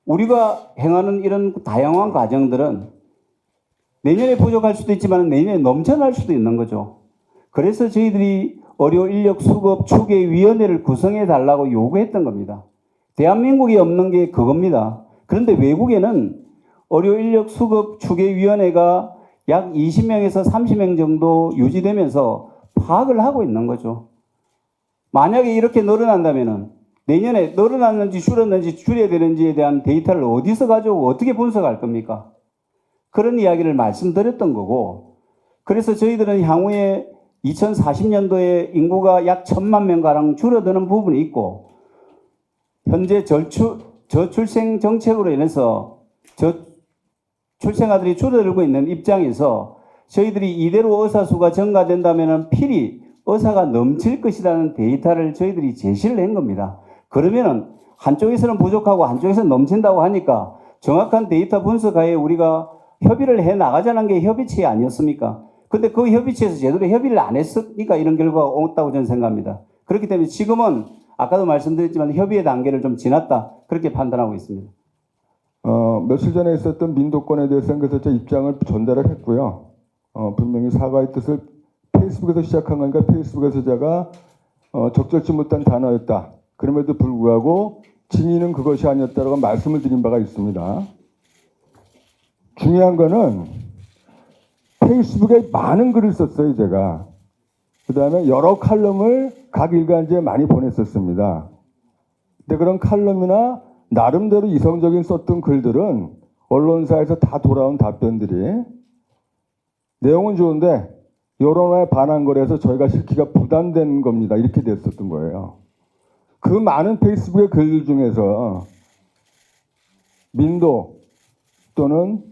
S2: 우리가 행하는 이런 다양한 과정들은 내년에 부족할 수도 있지만 내년에 넘쳐날 수도 있는 거죠. 그래서 저희들이 의료 인력 수급 추계 위원회를 구성해 달라고 요구했던 겁니다. 대한민국이 없는 게 그겁니다. 그런데 외국에는 의료 인력 수급 추계 위원회가 약 20명에서 30명 정도 유지되면서 파악을 하고 있는 거죠. 만약에 이렇게 늘어난다면은 내년에 늘어났는지 줄었는지 줄여야 되는지에 대한 데이터를 어디서 가져오고 어떻게 분석할 겁니까? 그런 이야기를 말씀드렸던 거고, 그래서 저희들은 향후에 2040년도에 인구가 약 1,000만 명가량 줄어드는 부분이 있고, 현재 저출생 정책으로 인해서 출생아들이 줄어들고 있는 입장에서 저희들이 이대로 의사 수가 증가된다면 필히 의사가 넘칠 것이라는 데이터를 저희들이 제시를 한 겁니다. 그러면은 한쪽에서는 부족하고 한쪽에서는 넘친다고 하니까 정확한 데이터 분석하에 우리가 협의를 해 나가자는 게 협의체 아니었습니까? 근데 그 협의체에서 제대로 협의를 안 했으니까 이런 결과가 왔다고 저는 생각합니다. 그렇기 때문에 지금은 아까도 말씀드렸지만 협의의 단계를 좀 지났다. 그렇게 판단하고 있습니다.
S4: 며칠 전에 있었던 민도권에 대해서는 그래서 제 입장을 전달을 했고요. 분명히 사과의 뜻을 페이스북에서 시작한 거니까 페이스북에서 제가 적절치 못한 단어였다. 그럼에도 불구하고 진위는 그것이 아니었다라고 말씀을 드린 바가 있습니다. 중요한 거는 페이스북에 많은 글을 썼어요, 제가. 그 다음에 여러 칼럼을 각 일간지에 많이 보냈었습니다. 근데 그런 칼럼이나 나름대로 이성적인 썼던 글들은 언론사에서 다 돌아온 답변들이 내용은 좋은데 여론에 반한 거라서 저희가 실기가 부담된 겁니다. 이렇게 됐었던 거예요. 그 많은 페이스북의 글들 중에서 민도 또는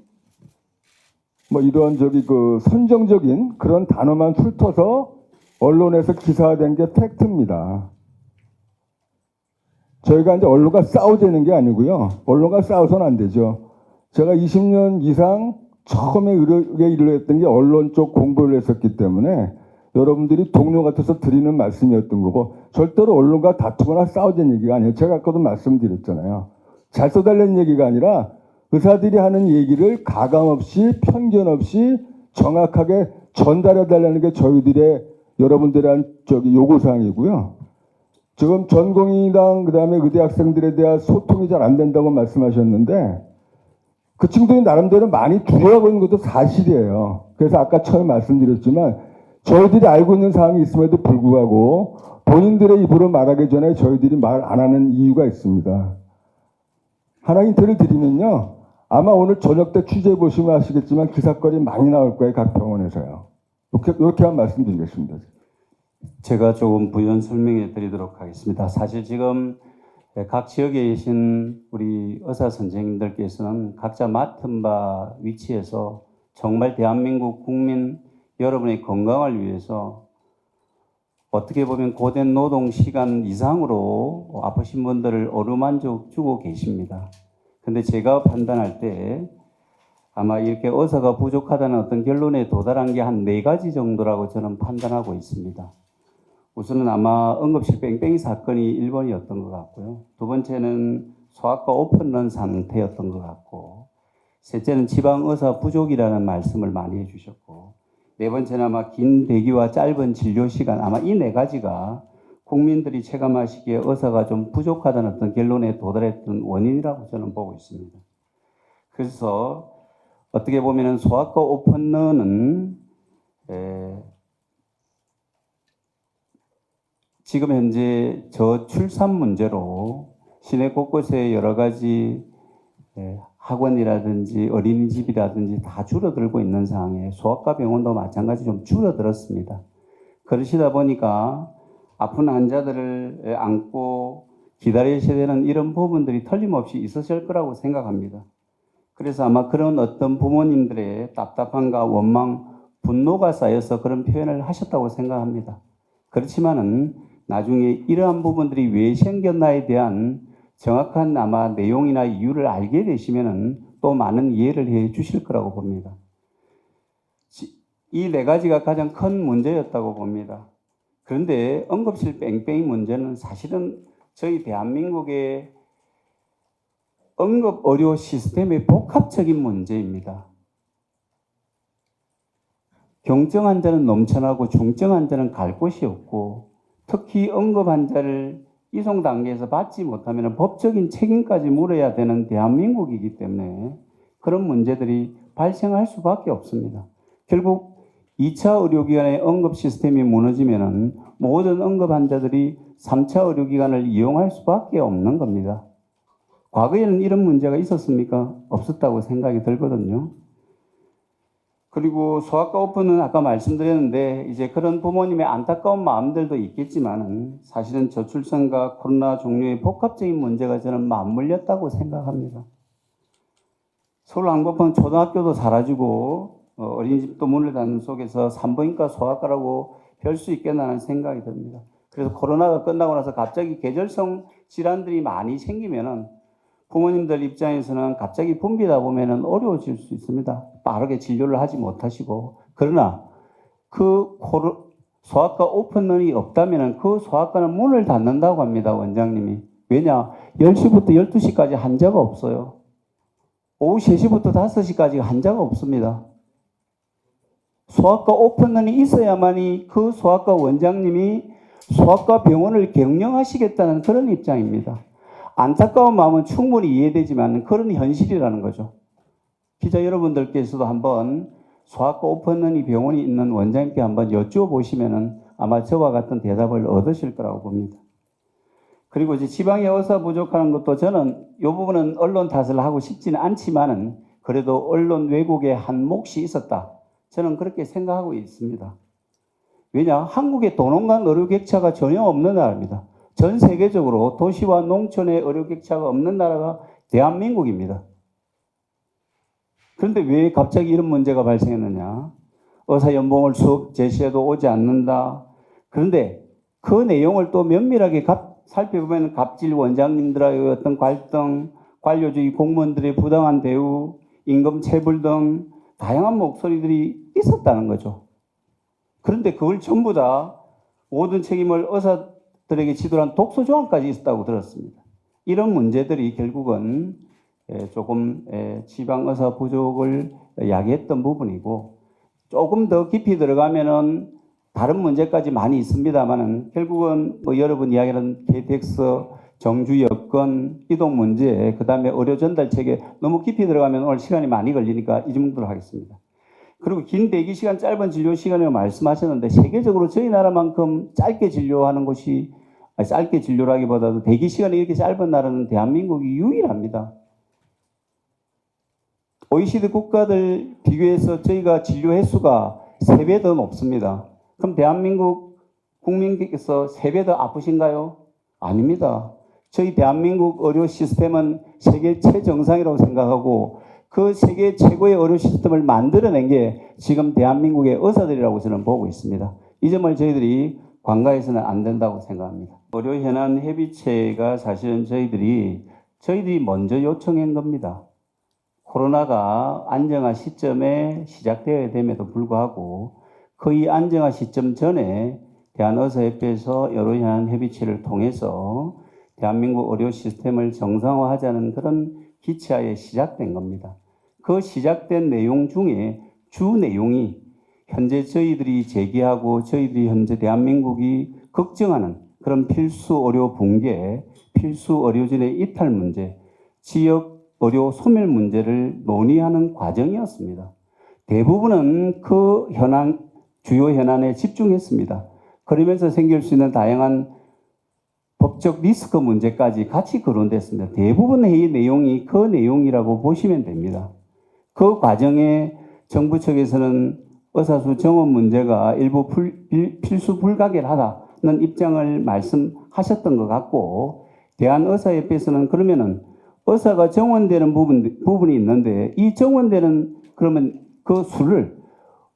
S4: 뭐 이런 그 선정적인 그런 단어만 훑어서 언론에서 기사화된 게 팩트입니다. 저희가 이제 언론과 싸우자는 게 아니고요. 언론과 싸워서는 안 되죠. 제가 20년 이상 처음에 의료에 일을 했던 게 언론 쪽 공부를 했었기 때문에 여러분들이 동료 같아서 드리는 말씀이었던 거고, 절대로 언론과 다투거나 싸우자는 얘기가 아니에요. 제가 아까도 말씀드렸잖아요. 잘 써달라는 얘기가 아니라 의사들이 하는 얘기를 가감 없이 편견 없이 정확하게 전달해 달라는 게 저희들의 여러분들의 요구사항이고요. 지금 전공의랑 그다음에 의대 학생들에 대한 소통이 잘 안 된다고 말씀하셨는데 그 친구들이 나름대로 많이 두려워하고 있는 것도 사실이에요. 그래서 아까 처음에 말씀드렸지만 저희들이 알고 있는 사항이 있음에도 불구하고 본인들의 입으로 말하기 전에 저희들이 말 안 하는 이유가 있습니다. 하나 힌트를 드리면요. 아마 오늘 저녁 때 취재 보시면 아시겠지만 기사거리 많이 나올 거예요. 각 병원에서요. 이렇게만 말씀드리겠습니다.
S2: 제가 조금 부연 설명해 드리도록 하겠습니다. 사실 지금 각 지역에 계신 우리 의사 선생님들께서는 각자 맡은 바 위치에서 정말 대한민국 국민 여러분의 건강을 위해서 어떻게 보면 고된 노동 시간 이상으로 아프신 분들을 어루만져 주고 계십니다. 근데 제가 판단할 때 아마 이렇게 의사가 부족하다는 어떤 결론에 도달한 게 한 4가지 정도라고 저는 판단하고 있습니다. 우선은 아마 응급실 뺑뺑이 사건이 1번이었던 것 같고요. 두 번째는 소아과 오픈런 상태였던 것 같고, 셋째는 지방의사 부족이라는 말씀을 많이 해주셨고, 네 번째는 아마 긴 대기와 짧은 진료 시간, 아마 이 4가지가 국민들이 체감하시기에 의사가 좀 부족하다는 어떤 결론에 도달했던 원인이라고 저는 보고 있습니다. 그래서 어떻게 보면 소아과 오픈런은 지금 현재 저출산 문제로 시내 곳곳에 여러 가지 학원이라든지 어린이집이라든지 다 줄어들고 있는 상황에 소아과 병원도 마찬가지 좀 줄어들었습니다. 그러시다 보니까 아픈 환자들을 안고 기다리셔야 되는 이런 부분들이 틀림없이 있으실 거라고 생각합니다. 그래서 아마 그런 어떤 부모님들의 답답함과 원망, 분노가 쌓여서 그런 표현을 하셨다고 생각합니다. 그렇지만은 나중에 이러한 부분들이 왜 생겼나에 대한 정확한 아마 내용이나 이유를 알게 되시면은 또 많은 이해를 해 주실 거라고 봅니다. 이 4가지가 가장 큰 문제였다고 봅니다. 그런데 응급실 뺑뺑이 문제는 사실은 저희 대한민국의 응급 의료 시스템의 복합적인 문제입니다. 경증 환자는 넘쳐나고 중증 환자는 갈 곳이 없고, 특히 응급 환자를 이송 단계에서 받지 못하면 법적인 책임까지 물어야 되는 대한민국이기 때문에 그런 문제들이 발생할 수밖에 없습니다. 결국 2차 의료기관의 응급 시스템이 무너지면 모든 응급 환자들이 3차 의료기관을 이용할 수밖에 없는 겁니다. 과거에는 이런 문제가 있었습니까? 없었다고 생각이 들거든요. 그리고 소아과 오픈은 아까 말씀드렸는데 이제 그런 부모님의 안타까운 마음들도 있겠지만 사실은 저출산과 코로나 종류의 복합적인 문제가 저는 맞물렸다고 생각합니다. 서울 한복판 초등학교도 사라지고 어린이집도 문을 닫는 속에서 산부인과 소아과라고 별 수 있겠나는 생각이 듭니다. 그래서 코로나가 끝나고 나서 갑자기 계절성 질환들이 많이 생기면은 부모님들 입장에서는 갑자기 붐비다 보면은 어려워질 수 있습니다. 빠르게 진료를 하지 못하시고. 그러나 그 소아과 오픈런이 없다면은 그 소아과는 문을 닫는다고 합니다, 원장님이. 왜냐? 10시부터 12시까지 환자가 없어요. 오후 3시부터 5시까지 환자가 없습니다. 소아과 오픈런이 있어야만이 그 소아과 원장님이 소아과 병원을 경영하시겠다는 그런 입장입니다. 안타까운 마음은 충분히 이해되지만 그런 현실이라는 거죠. 기자 여러분들께서도 한번 소아과 오픈런이 병원이 있는 원장님께 한번 여쭈어보시면 아마 저와 같은 대답을 얻으실 거라고 봅니다. 그리고 이제 지방의 의사 부족하는 것도 저는 이 부분은 언론 탓을 하고 싶지는 않지만은 그래도 언론 왜곡의 한 몫이 있었다. 저는 그렇게 생각하고 있습니다. 왜냐? 한국에 도농간 의료 격차가 전혀 없는 나라입니다. 전 세계적으로 도시와 농촌의 의료 격차가 없는 나라가 대한민국입니다. 그런데 왜 갑자기 이런 문제가 발생했느냐? 의사 연봉을 수업 제시해도 오지 않는다. 그런데 그 내용을 또 면밀하게 살펴보면 갑질 원장님들의 어떤 갈등, 관료주의 공무원들의 부당한 대우, 임금 체불 등 다양한 목소리들이 있었다는 거죠. 그런데 그걸 전부 다 모든 책임을 의사들에게 지도한 독소 조항까지 있었다고 들었습니다. 이런 문제들이 결국은 조금 지방 의사 부족을 야기했던 부분이고, 조금 더 깊이 들어가면은 다른 문제까지 많이 있습니다만은 결국은 뭐 여러분 이야기하는 KTX, 정주 여건, 이동 문제, 그 다음에 의료 전달 체계 너무 깊이 들어가면 오늘 시간이 많이 걸리니까 이 정도로 하겠습니다. 그리고 긴 대기 시간, 짧은 진료 시간이라고 말씀하셨는데 세계적으로 저희 나라만큼 짧게 진료하는 곳이, 짧게 진료라기보다도 대기 시간이 이렇게 짧은 나라는 대한민국이 유일합니다. OECD 국가들 비교해서 저희가 진료 횟수가 3배 더 높습니다. 그럼 대한민국 국민께서 3배 더 아프신가요? 아닙니다. 저희 대한민국 의료 시스템은 세계 최정상이라고 생각하고 그 세계 최고의 의료 시스템을 만들어낸 게 지금 대한민국의 의사들이라고 저는 보고 있습니다. 이 점을 저희들이 관가해서는 안 된다고 생각합니다. 의료 현안 협의체가 사실은 저희들이 먼저 요청한 겁니다. 코로나가 안정화 시점에 시작되어야 됨에도 불구하고 거의 안정화 시점 전에 대한의사협회에서 여러 현안 협의체를 통해서 대한민국 의료 시스템을 정상화하자는 그런 기치하에 시작된 겁니다. 그 시작된 내용 중에 주 내용이 현재 저희들이 제기하고 저희들이 현재 대한민국이 걱정하는 그런 필수 의료 붕괴, 필수 의료진의 이탈 문제, 지역 의료 소멸 문제를 논의하는 과정이었습니다. 대부분은 그 현안, 주요 현안에 집중했습니다. 그러면서 생길 수 있는 다양한 법적 리스크 문제까지 같이 거론됐습니다. 대부분 회의 내용이 그 내용이라고 보시면 됩니다. 그 과정에 정부 측에서는 의사수 정원 문제가 일부 필수 불가결하다는 입장을 말씀하셨던 것 같고, 대한의사협회에서는 그러면은 의사가 정원되는 부분이 있는데 이 정원되는 그러면 그 수를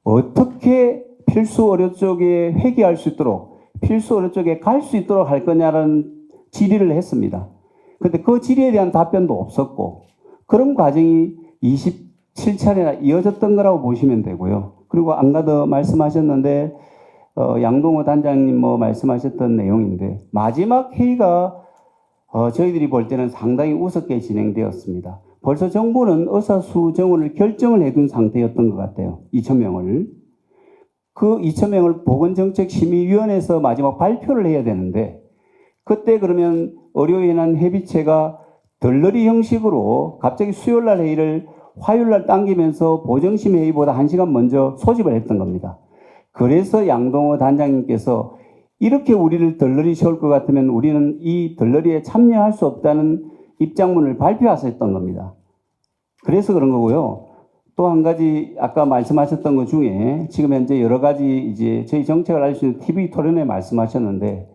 S2: 어떻게 필수 의료 쪽에 회귀할 수 있도록 필수 의료 쪽에 갈 수 있도록 할 거냐라는 질의를 했습니다. 그런데 그 질의에 대한 답변도 없었고 그런 과정이 27차례나 이어졌던 거라고 보시면 되고요. 그리고 아까 더 말씀하셨는데 양동호 단장님 말씀하셨던 내용인데 마지막 회의가 저희들이 볼 때는 상당히 우습게 진행되었습니다. 벌써 정부는 의사수 정원을 결정을 해둔 상태였던 것 같아요. 2,000명을. 그 2,000명을 보건정책심의위원회에서 마지막 발표를 해야 되는데 그때 그러면 의료현안 협의체가 덜러리 형식으로 갑자기 수요일날 회의를 화요일날 당기면서 보정심 회의보다 1시간 먼저 소집을 했던 겁니다. 그래서 양동호 단장님께서 이렇게 우리를 덜러리 세울 것 같으면 우리는 이 덜러리에 참여할 수 없다는 입장문을 발표하셨던 겁니다. 그래서 그런 거고요. 또 한 가지 아까 말씀하셨던 것 중에 지금 현재 여러 가지 이제 저희 정책을 알 수 있는 TV 토론회 말씀하셨는데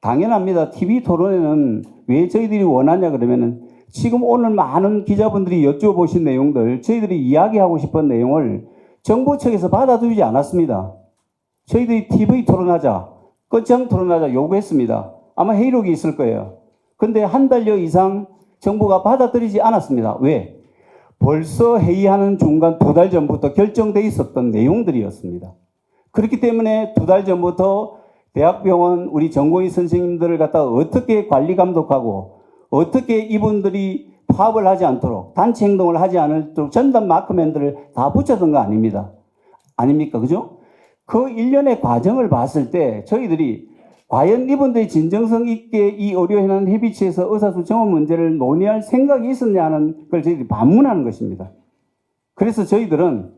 S2: 당연합니다. TV 토론회는 왜 저희들이 원하냐 그러면은 지금 오늘 많은 기자분들이 여쭤보신 내용들 저희들이 이야기하고 싶은 내용을 정부 측에서 받아들이지 않았습니다. 저희들이 TV 토론하자, 끝장 토론하자 요구했습니다. 아마 회의록이 있을 거예요. 근데 한 달여 이상 정부가 받아들이지 않았습니다. 왜? 벌써 회의하는 중간 2달 전부터 결정돼 있었던 내용들이었습니다. 그렇기 때문에 2달 전부터 대학병원 우리 전공의 선생님들을 갖다가 어떻게 관리 감독하고 어떻게 이분들이 파업을 하지 않도록 단체 행동을 하지 않도록 전담 마크맨들을 다 붙였던 거 아닙니다. 아닙니까? 그죠? 그 일련의 과정을 봤을 때 저희들이 과연 이분들이 진정성 있게 이 의료현안 협의체에서 의사수 정원 문제를 논의할 생각이 있었냐는 걸 저희들이 반문하는 것입니다. 그래서 저희들은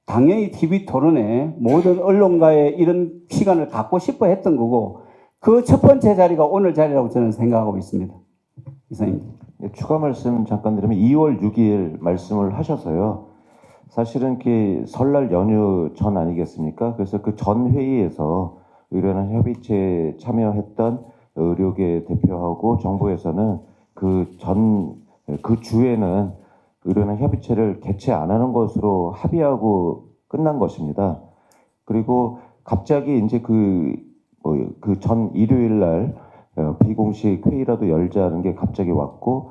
S2: 당연히 TV 토론에 모든 언론과의 이런 시간을 갖고 싶어 했던 거고 그 첫 번째 자리가 오늘 자리라고 저는 생각하고 있습니다. 이상입니다.
S3: 네, 추가 말씀 잠깐 드리면 2월 6일 말씀을 하셔서요. 사실은 설날 연휴 전 아니겠습니까? 그래서 그 전 회의에서 의료현 협의체에 참여했던 의료계 대표하고 정부에서는 그 주에는 의료현 협의체를 개최 안 하는 것으로 합의하고 끝난 것입니다. 그리고 갑자기 이제 그 전 일요일 날 비공식 회의라도 열자는 게 갑자기 왔고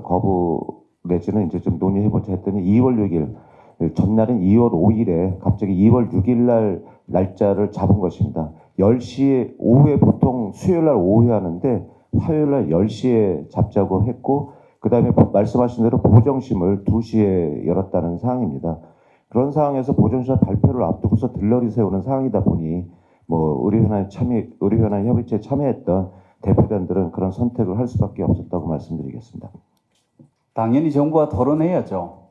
S3: 거부 내지는 이제 좀 논의해보자 했더니 2월 6일 전날인 2월 5일에 갑자기 2월 6일 날 날짜를 잡은 것입니다. 10시에 오후에 보통 수요일 날 오후에 하는데 화요일 날 10시에 잡자고 했고 그 다음에 말씀하신 대로 보정심을 2시에 열었다는 상황입니다. 그런 상황에서 보정심 발표를 앞두고서 들러리 세우는 상황이다 보니 의료현안 협의체에 참여했던 대표단들은 그런 선택을 할 수밖에 없었다고 말씀드리겠습니다.
S2: 당연히 정부와 토론해야죠.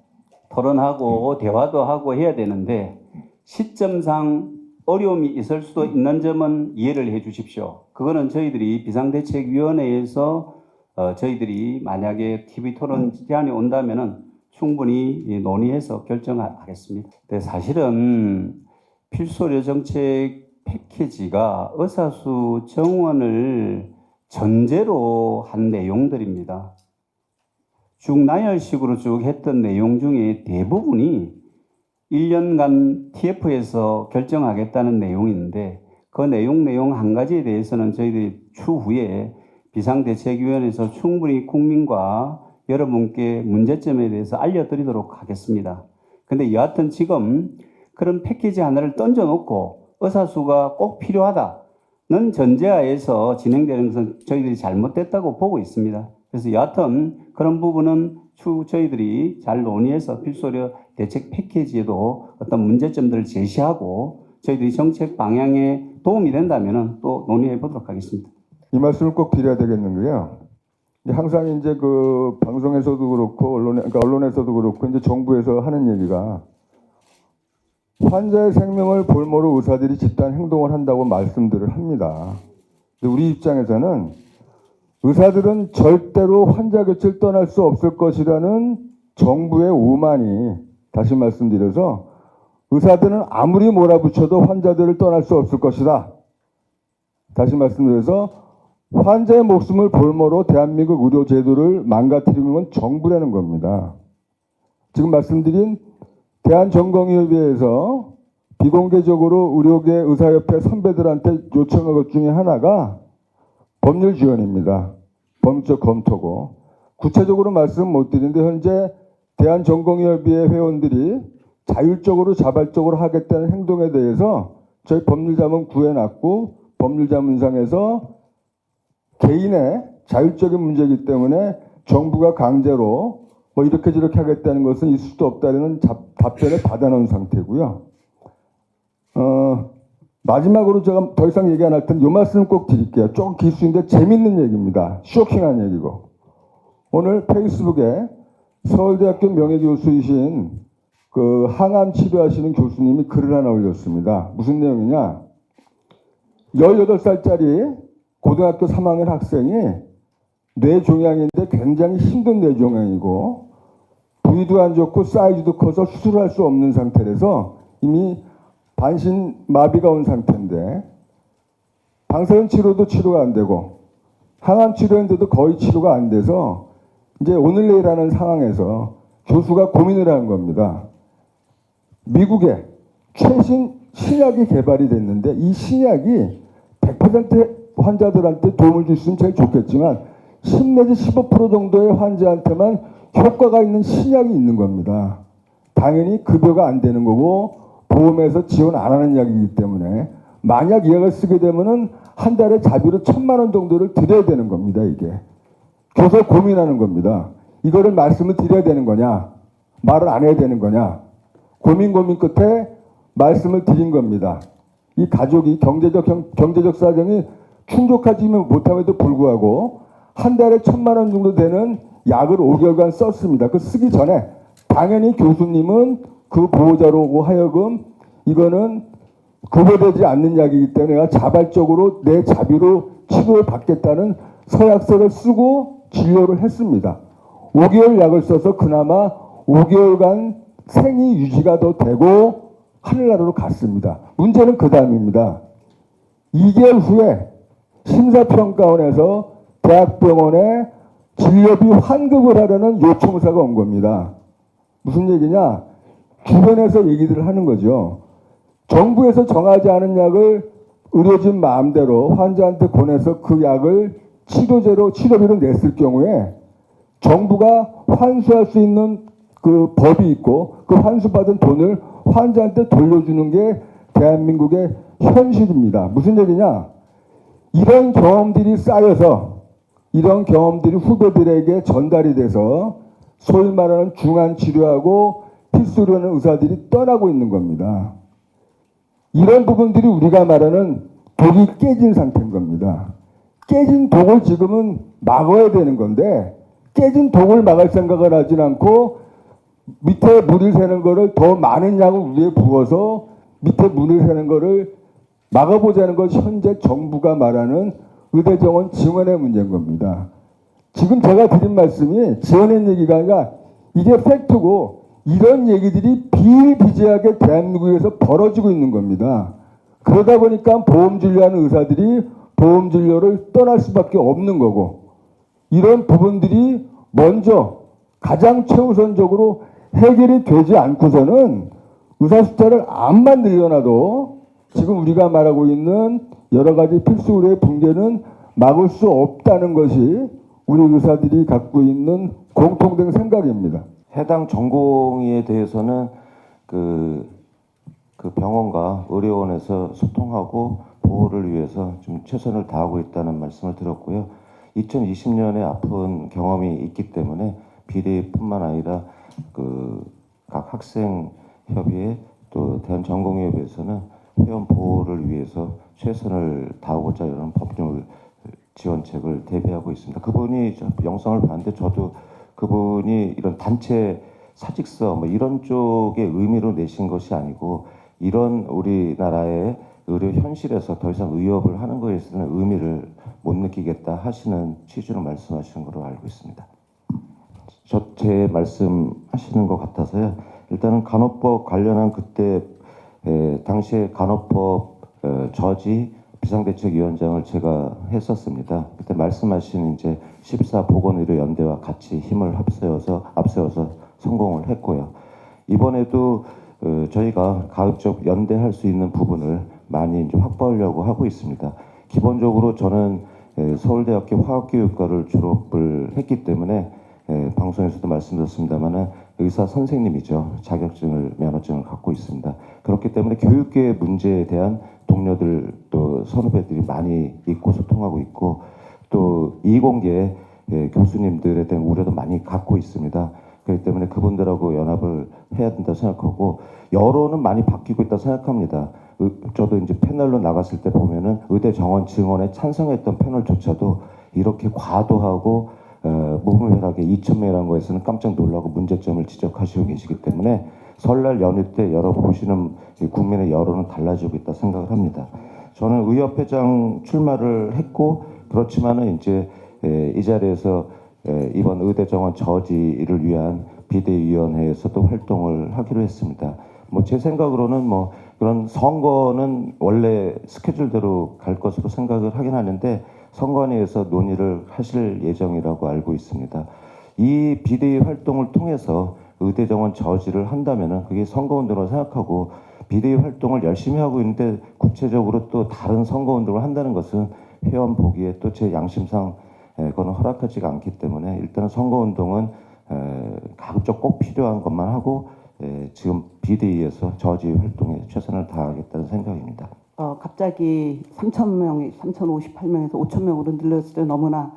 S2: 토론하고 대화도 하고 해야 되는데 시점상 어려움이 있을 수도 있는 점은 이해를 해 주십시오. 그거는 저희들이 비상대책위원회에서 저희들이 만약에 TV 토론 제안이 온다면은 충분히 논의해서 결정하겠습니다. 근데 사실은 필수의료 정책 패키지가 의사수 정원을 전제로 한 내용들입니다. 쭉 나열식으로 쭉 했던 내용 중에 대부분이 1년간 TF에서 결정하겠다는 내용인데 그 내용 한 가지에 대해서는 저희들이 추후에 비상대책위원회에서 충분히 국민과 여러분께 문제점에 대해서 알려드리도록 하겠습니다. 근데 여하튼 지금 그런 패키지 하나를 던져놓고 의사수가 꼭 필요하다는 전제하에서 진행되는 것은 저희들이 잘못됐다고 보고 있습니다. 그래서 여하튼 그런 부분은 추후 저희들이 잘 논의해서 필수의료 대책 패키지에도 어떤 문제점들을 제시하고 저희들이 정책 방향에 도움이 된다면 또 논의해 보도록 하겠습니다.
S4: 이 말씀을 꼭 드려야 되겠는데요. 항상 이제 그 방송에서도 그렇고 언론에서도 그렇고 이제 정부에서 하는 얘기가 환자의 생명을 볼모로 의사들이 집단 행동을 한다고 말씀들을 합니다. 근데 우리 입장에서는 의사들은 절대로 환자 곁을 떠날 수 없을 것이라는 정부의 오만이, 다시 말씀드려서 의사들은 아무리 몰아붙여도 환자들을 떠날 수 없을 것이다. 다시 말씀드려서 환자의 목숨을 볼모로 대한민국 의료 제도를 망가뜨리는 건 정부라는 겁니다. 지금 말씀드린 대한전공의협의회에서 비공개적으로 의료계 의사협회 선배들한테 요청한 것 중에 하나가 법률 지원입니다. 법률적 검토고 구체적으로 말씀 못 드리는데 현재 대한전공의협의회 회원들이 자율적으로 자발적으로 하겠다는 행동에 대해서 저희 법률자문 구해놨고 법률자문상에서 개인의 자율적인 문제이기 때문에 정부가 강제로 뭐 이렇게 저렇게 하겠다는 것은 있을 수도 없다는 답변을 받아놓은 상태고요. 마지막으로 제가 더 이상 얘기 안 할 텐데 이 말씀 꼭 드릴게요. 조금 기수인데 재밌는 얘기입니다. 쇼킹한 얘기고. 오늘 페이스북에 서울대학교 명예교수이신 그 항암 치료하시는 교수님이 글을 하나 올렸습니다. 무슨 내용이냐? 18살짜리 고등학교 3학년 학생이 뇌종양인데 굉장히 힘든 뇌종양이고 부위도 안 좋고 사이즈도 커서 수술할 수 없는 상태라서 이미 반신마비가 온 상태인데 방사선 치료도 치료가 안 되고 항암 치료인데도 거의 치료가 안 돼서 이제 오늘 내일 하는 상황에서 교수가 고민을 하는 겁니다. 미국에 최신 신약이 개발이 됐는데 이 신약이 100% 환자들한테 도움을 줄 수 있으면 제일 좋겠지만 10 내지 15% 정도의 환자한테만 효과가 있는 신약이 있는 겁니다. 당연히 급여가 안 되는 거고 보험에서 지원 안 하는 약이기 때문에 만약 이 약을 쓰게 되면은 한 달에 자비로 1,000만 원 정도를 드려야 되는 겁니다. 이게 교수가 고민하는 겁니다. 이거를 말씀을 드려야 되는 거냐 말을 안 해야 되는 거냐 고민 끝에 말씀을 드린 겁니다. 이 가족이 경제적 사정이 충족하지 못함에도 불구하고 한 달에 1,000만 원 정도 되는 약을 5개월간 썼습니다. 그 쓰기 전에 당연히 교수님은 그 보호자로 하여금 이거는 급여되지 않는 약이기 때문에 내가 자발적으로 내 자비로 치료를 받겠다는 서약서를 쓰고 진료를 했습니다. 5개월 약을 써서 그나마 5개월간 생이 유지가 더 되고 하늘나라로 갔습니다. 문제는 그 다음입니다. 2개월 후에 심사평가원에서 대학병원에 진료비 환급을 하려는 요청서가 온 겁니다. 무슨 얘기냐? 주변에서 얘기들을 하는 거죠. 정부에서 정하지 않은 약을 의료진 마음대로 환자한테 보내서 그 약을 치료비로 냈을 경우에 정부가 환수할 수 있는 그 법이 있고 그 환수받은 돈을 환자한테 돌려주는 게 대한민국의 현실입니다. 무슨 얘기냐? 이런 경험들이 쌓여서 이런 경험들이 후배들에게 전달이 돼서 소위 말하는 중환치료하고 필수로는 의사들이 떠나고 있는 겁니다. 이런 부분들이 우리가 말하는 독이 깨진 상태인 겁니다. 깨진 독을 지금은 막아야 되는 건데 깨진 독을 막을 생각을 하진 않고 밑에 물을 새는 거를 더 많은 양을 위에 부어서 밑에 물을 새는 거를 막아보자는 것이 현재 정부가 말하는 의대 정원 지원의 문제인 겁니다. 지금 제가 드린 말씀이 지원의 얘기가 아니라 이게 팩트고 이런 얘기들이 비일비재하게 대한민국에서 벌어지고 있는 겁니다. 그러다 보니까 보험 진료하는 의사들이 보험 진료를 떠날 수밖에 없는 거고 이런 부분들이 먼저 가장 최우선적으로 해결이 되지 않고서는 의사 숫자를 암만 늘려놔도 지금 우리가 말하고 있는 여러 가지 필수 의료의 붕괴는 막을 수 없다는 것이 우리 의사들이 갖고 있는 공통된 생각입니다.
S3: 해당 전공의에 대해서는 그 병원과 의료원에서 소통하고 보호를 위해서 좀 최선을 다하고 있다는 말씀을 들었고요. 2020년에 아픈 경험이 있기 때문에 비대위뿐만 아니라 각 학생협의회 또 대한전공의협에서는 회원 보호를 위해서 최선을 다하고자 이런 법률 지원책을 대비하고 있습니다. 그분이 영상을 봤는데 저도 그분이 이런 단체 사직서 뭐 이런 쪽의 의미로 내신 것이 아니고 이런 우리나라의 의료 현실에서 더 이상 의협을 하는 것에 있어서는 의미를 못 느끼겠다 하시는 취지로 말씀하시는 걸로 알고 있습니다. 제 말씀하시는 것 같아서요. 일단은 간호법 관련한 그때 당시에 간호법 저지 비상대책위원장을 제가 했었습니다. 그때 말씀하신 이제 14 보건의료연대와 같이 힘을 앞세워서 성공을 했고요. 이번에도 저희가 가급적 연대할 수 있는 부분을 많이 이제 확보하려고 하고 있습니다. 기본적으로 저는 서울대학교 화학교육과를 졸업을 했기 때문에 방송에서도 말씀드렸습니다만은 의사 선생님이죠. 자격증을 면허증을 갖고 있습니다. 그렇기 때문에 교육계의 문제에 대한 동료들 또 선후배들이 많이 있고 소통하고 있고 또 이공계 교수님들에 대한 우려도 많이 갖고 있습니다. 그렇기 때문에 그분들하고 연합을 해야 된다고 생각하고 여론은 많이 바뀌고 있다고 생각합니다. 저도 이제 패널로 나갔을 때 보면은 의대 정원 증원에 찬성했던 패널조차도 이렇게 과도하고 무분별하게 2,000명이라는 거에서는 깜짝 놀라고 문제점을 지적하시고 계시기 때문에 설날 연휴 때 열어보시는 국민의 여론은 달라지고 있다 생각을 합니다. 저는 의협회장 출마를 했고 그렇지만은 이제 이 자리에서 이번 의대 정원 저지를 위한 비대위원회에서도 활동을 하기로 했습니다. 뭐 제 생각으로는 뭐 그런 선거는 원래 스케줄대로 갈 것으로 생각을 하긴 하는데 선관위에서 논의를 하실 예정이라고 알고 있습니다. 이 비대위 활동을 통해서 의대 정원 저지를 한다면은 그게 선거운동으로 생각하고 비대위 활동을 열심히 하고 있는데 구체적으로 또 다른 선거운동을 한다는 것은 회원 보기에 또 제 양심상 그거는 허락하지가 않기 때문에 일단은 선거운동은 가급적 꼭 필요한 것만 하고 지금 비대위에서 저지 활동에 최선을 다하겠다는 생각입니다.
S5: 갑자기 3,000명이 3,058명에서 5,000명으로 늘렸을 때 너무나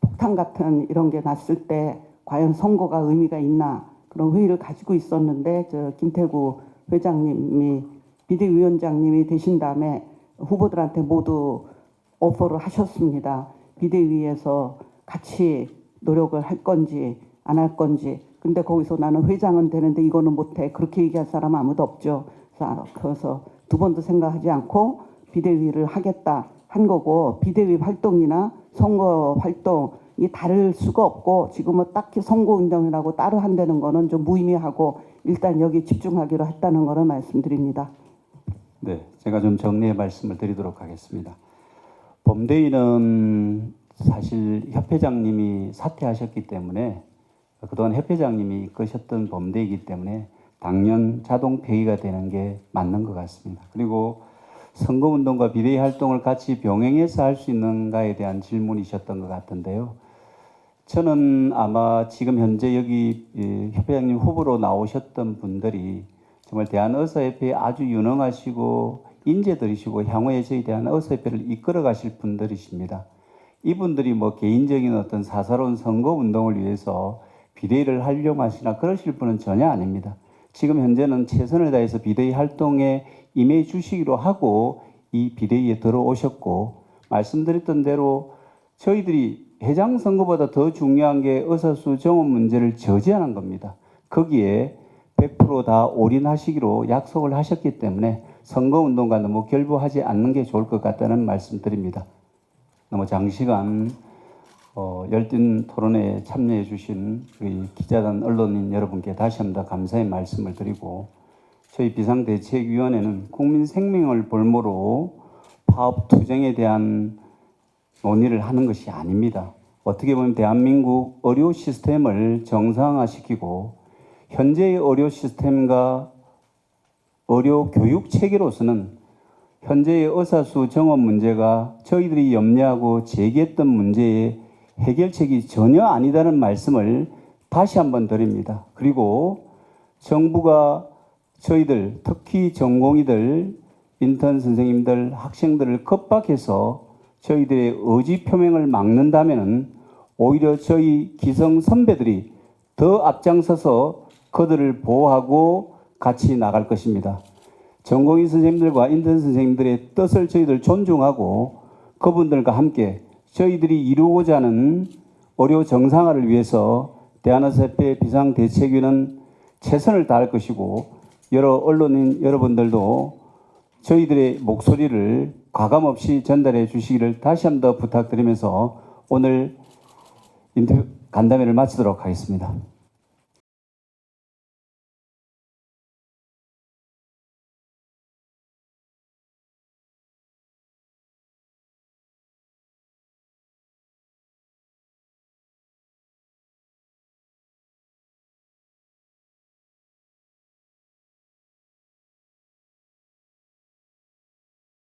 S5: 폭탄 같은 이런 게 났을 때 과연 선거가 의미가 있나 그런 회의를 가지고 있었는데 김태구 회장님이 비대위원장님이 되신 다음에 후보들한테 모두 오퍼를 하셨습니다. 비대위에서 같이 노력을 할 건지 안 할 건지. 근데 거기서 나는 회장은 되는데 이거는 못해. 그렇게 얘기할 사람은 아무도 없죠. 그래서 두 번도 생각하지 않고 비대위를 하겠다 한 거고 비대위 활동이나 선거 활동이 다를 수가 없고 지금은 딱히 선거운동이라고 따로 한다는 거는 좀 무의미하고 일단 여기 집중하기로 했다는 거를 말씀드립니다.
S2: 네, 제가 좀 정리해 말씀을 드리도록 하겠습니다. 범대위는 사실 협회장님이 사퇴하셨기 때문에 그동안 협회장님이 이끄셨던 범대이기 때문에 당연 자동 폐기가 되는 게 맞는 것 같습니다. 그리고 선거운동과 비대위 활동을 같이 병행해서 할 수 있는가에 대한 질문이셨던 것 같은데요. 저는 아마 지금 현재 여기 협회장님 후보로 나오셨던 분들이 정말 대한의사협회에 아주 유능하시고 인재들이시고 향후에 저희 대한의사협회를 이끌어 가실 분들이십니다. 이분들이 뭐 개인적인 어떤 사사로운 선거운동을 위해서 비대위를 하려고 하시나 그러실 분은 전혀 아닙니다. 지금 현재는 최선을 다해서 비대위 활동에 임해 주시기로 하고 이 비대위에 들어오셨고 말씀드렸던 대로 저희들이 회장 선거보다 더 중요한 게 의사수 정원 문제를 저지하는 겁니다. 거기에 100% 다 올인하시기로 약속을 하셨기 때문에 선거운동과 너무 결부하지 않는 게 좋을 것 같다는 말씀드립니다. 너무 장시간 열띤 토론회에 참여해 주신 우리 기자단 언론인 여러분께 다시 한번 더 감사의 말씀을 드리고, 저희 비상대책위원회는 국민 생명을 볼모로 파업 투쟁에 대한 논의를 하는 것이 아닙니다. 어떻게 보면 대한민국 의료 시스템을 정상화시키고 현재의 의료 시스템과 의료 교육 체계로서는 현재의 의사수 정원 문제가 저희들이 염려하고 제기했던 문제의 해결책이 전혀 아니다는 말씀을 다시 한번 드립니다. 그리고 정부가 저희들, 특히 전공의들, 인턴 선생님들, 학생들을 겁박해서 저희들의 의지 표명을 막는다면 오히려 저희 기성 선배들이 더 앞장서서 그들을 보호하고 같이 나갈 것입니다. 전공의 선생님들과 인턴 선생님들의 뜻을 저희들 존중하고 그분들과 함께 저희들이 이루고자 하는 의료 정상화를 위해서 대한의사협회 비상대책위는 최선을 다할 것이고, 여러 언론인 여러분들도 저희들의 목소리를 과감없이 전달해 주시기를 다시 한 번 더 부탁드리면서 오늘 인터뷰 간담회를 마치도록 하겠습니다.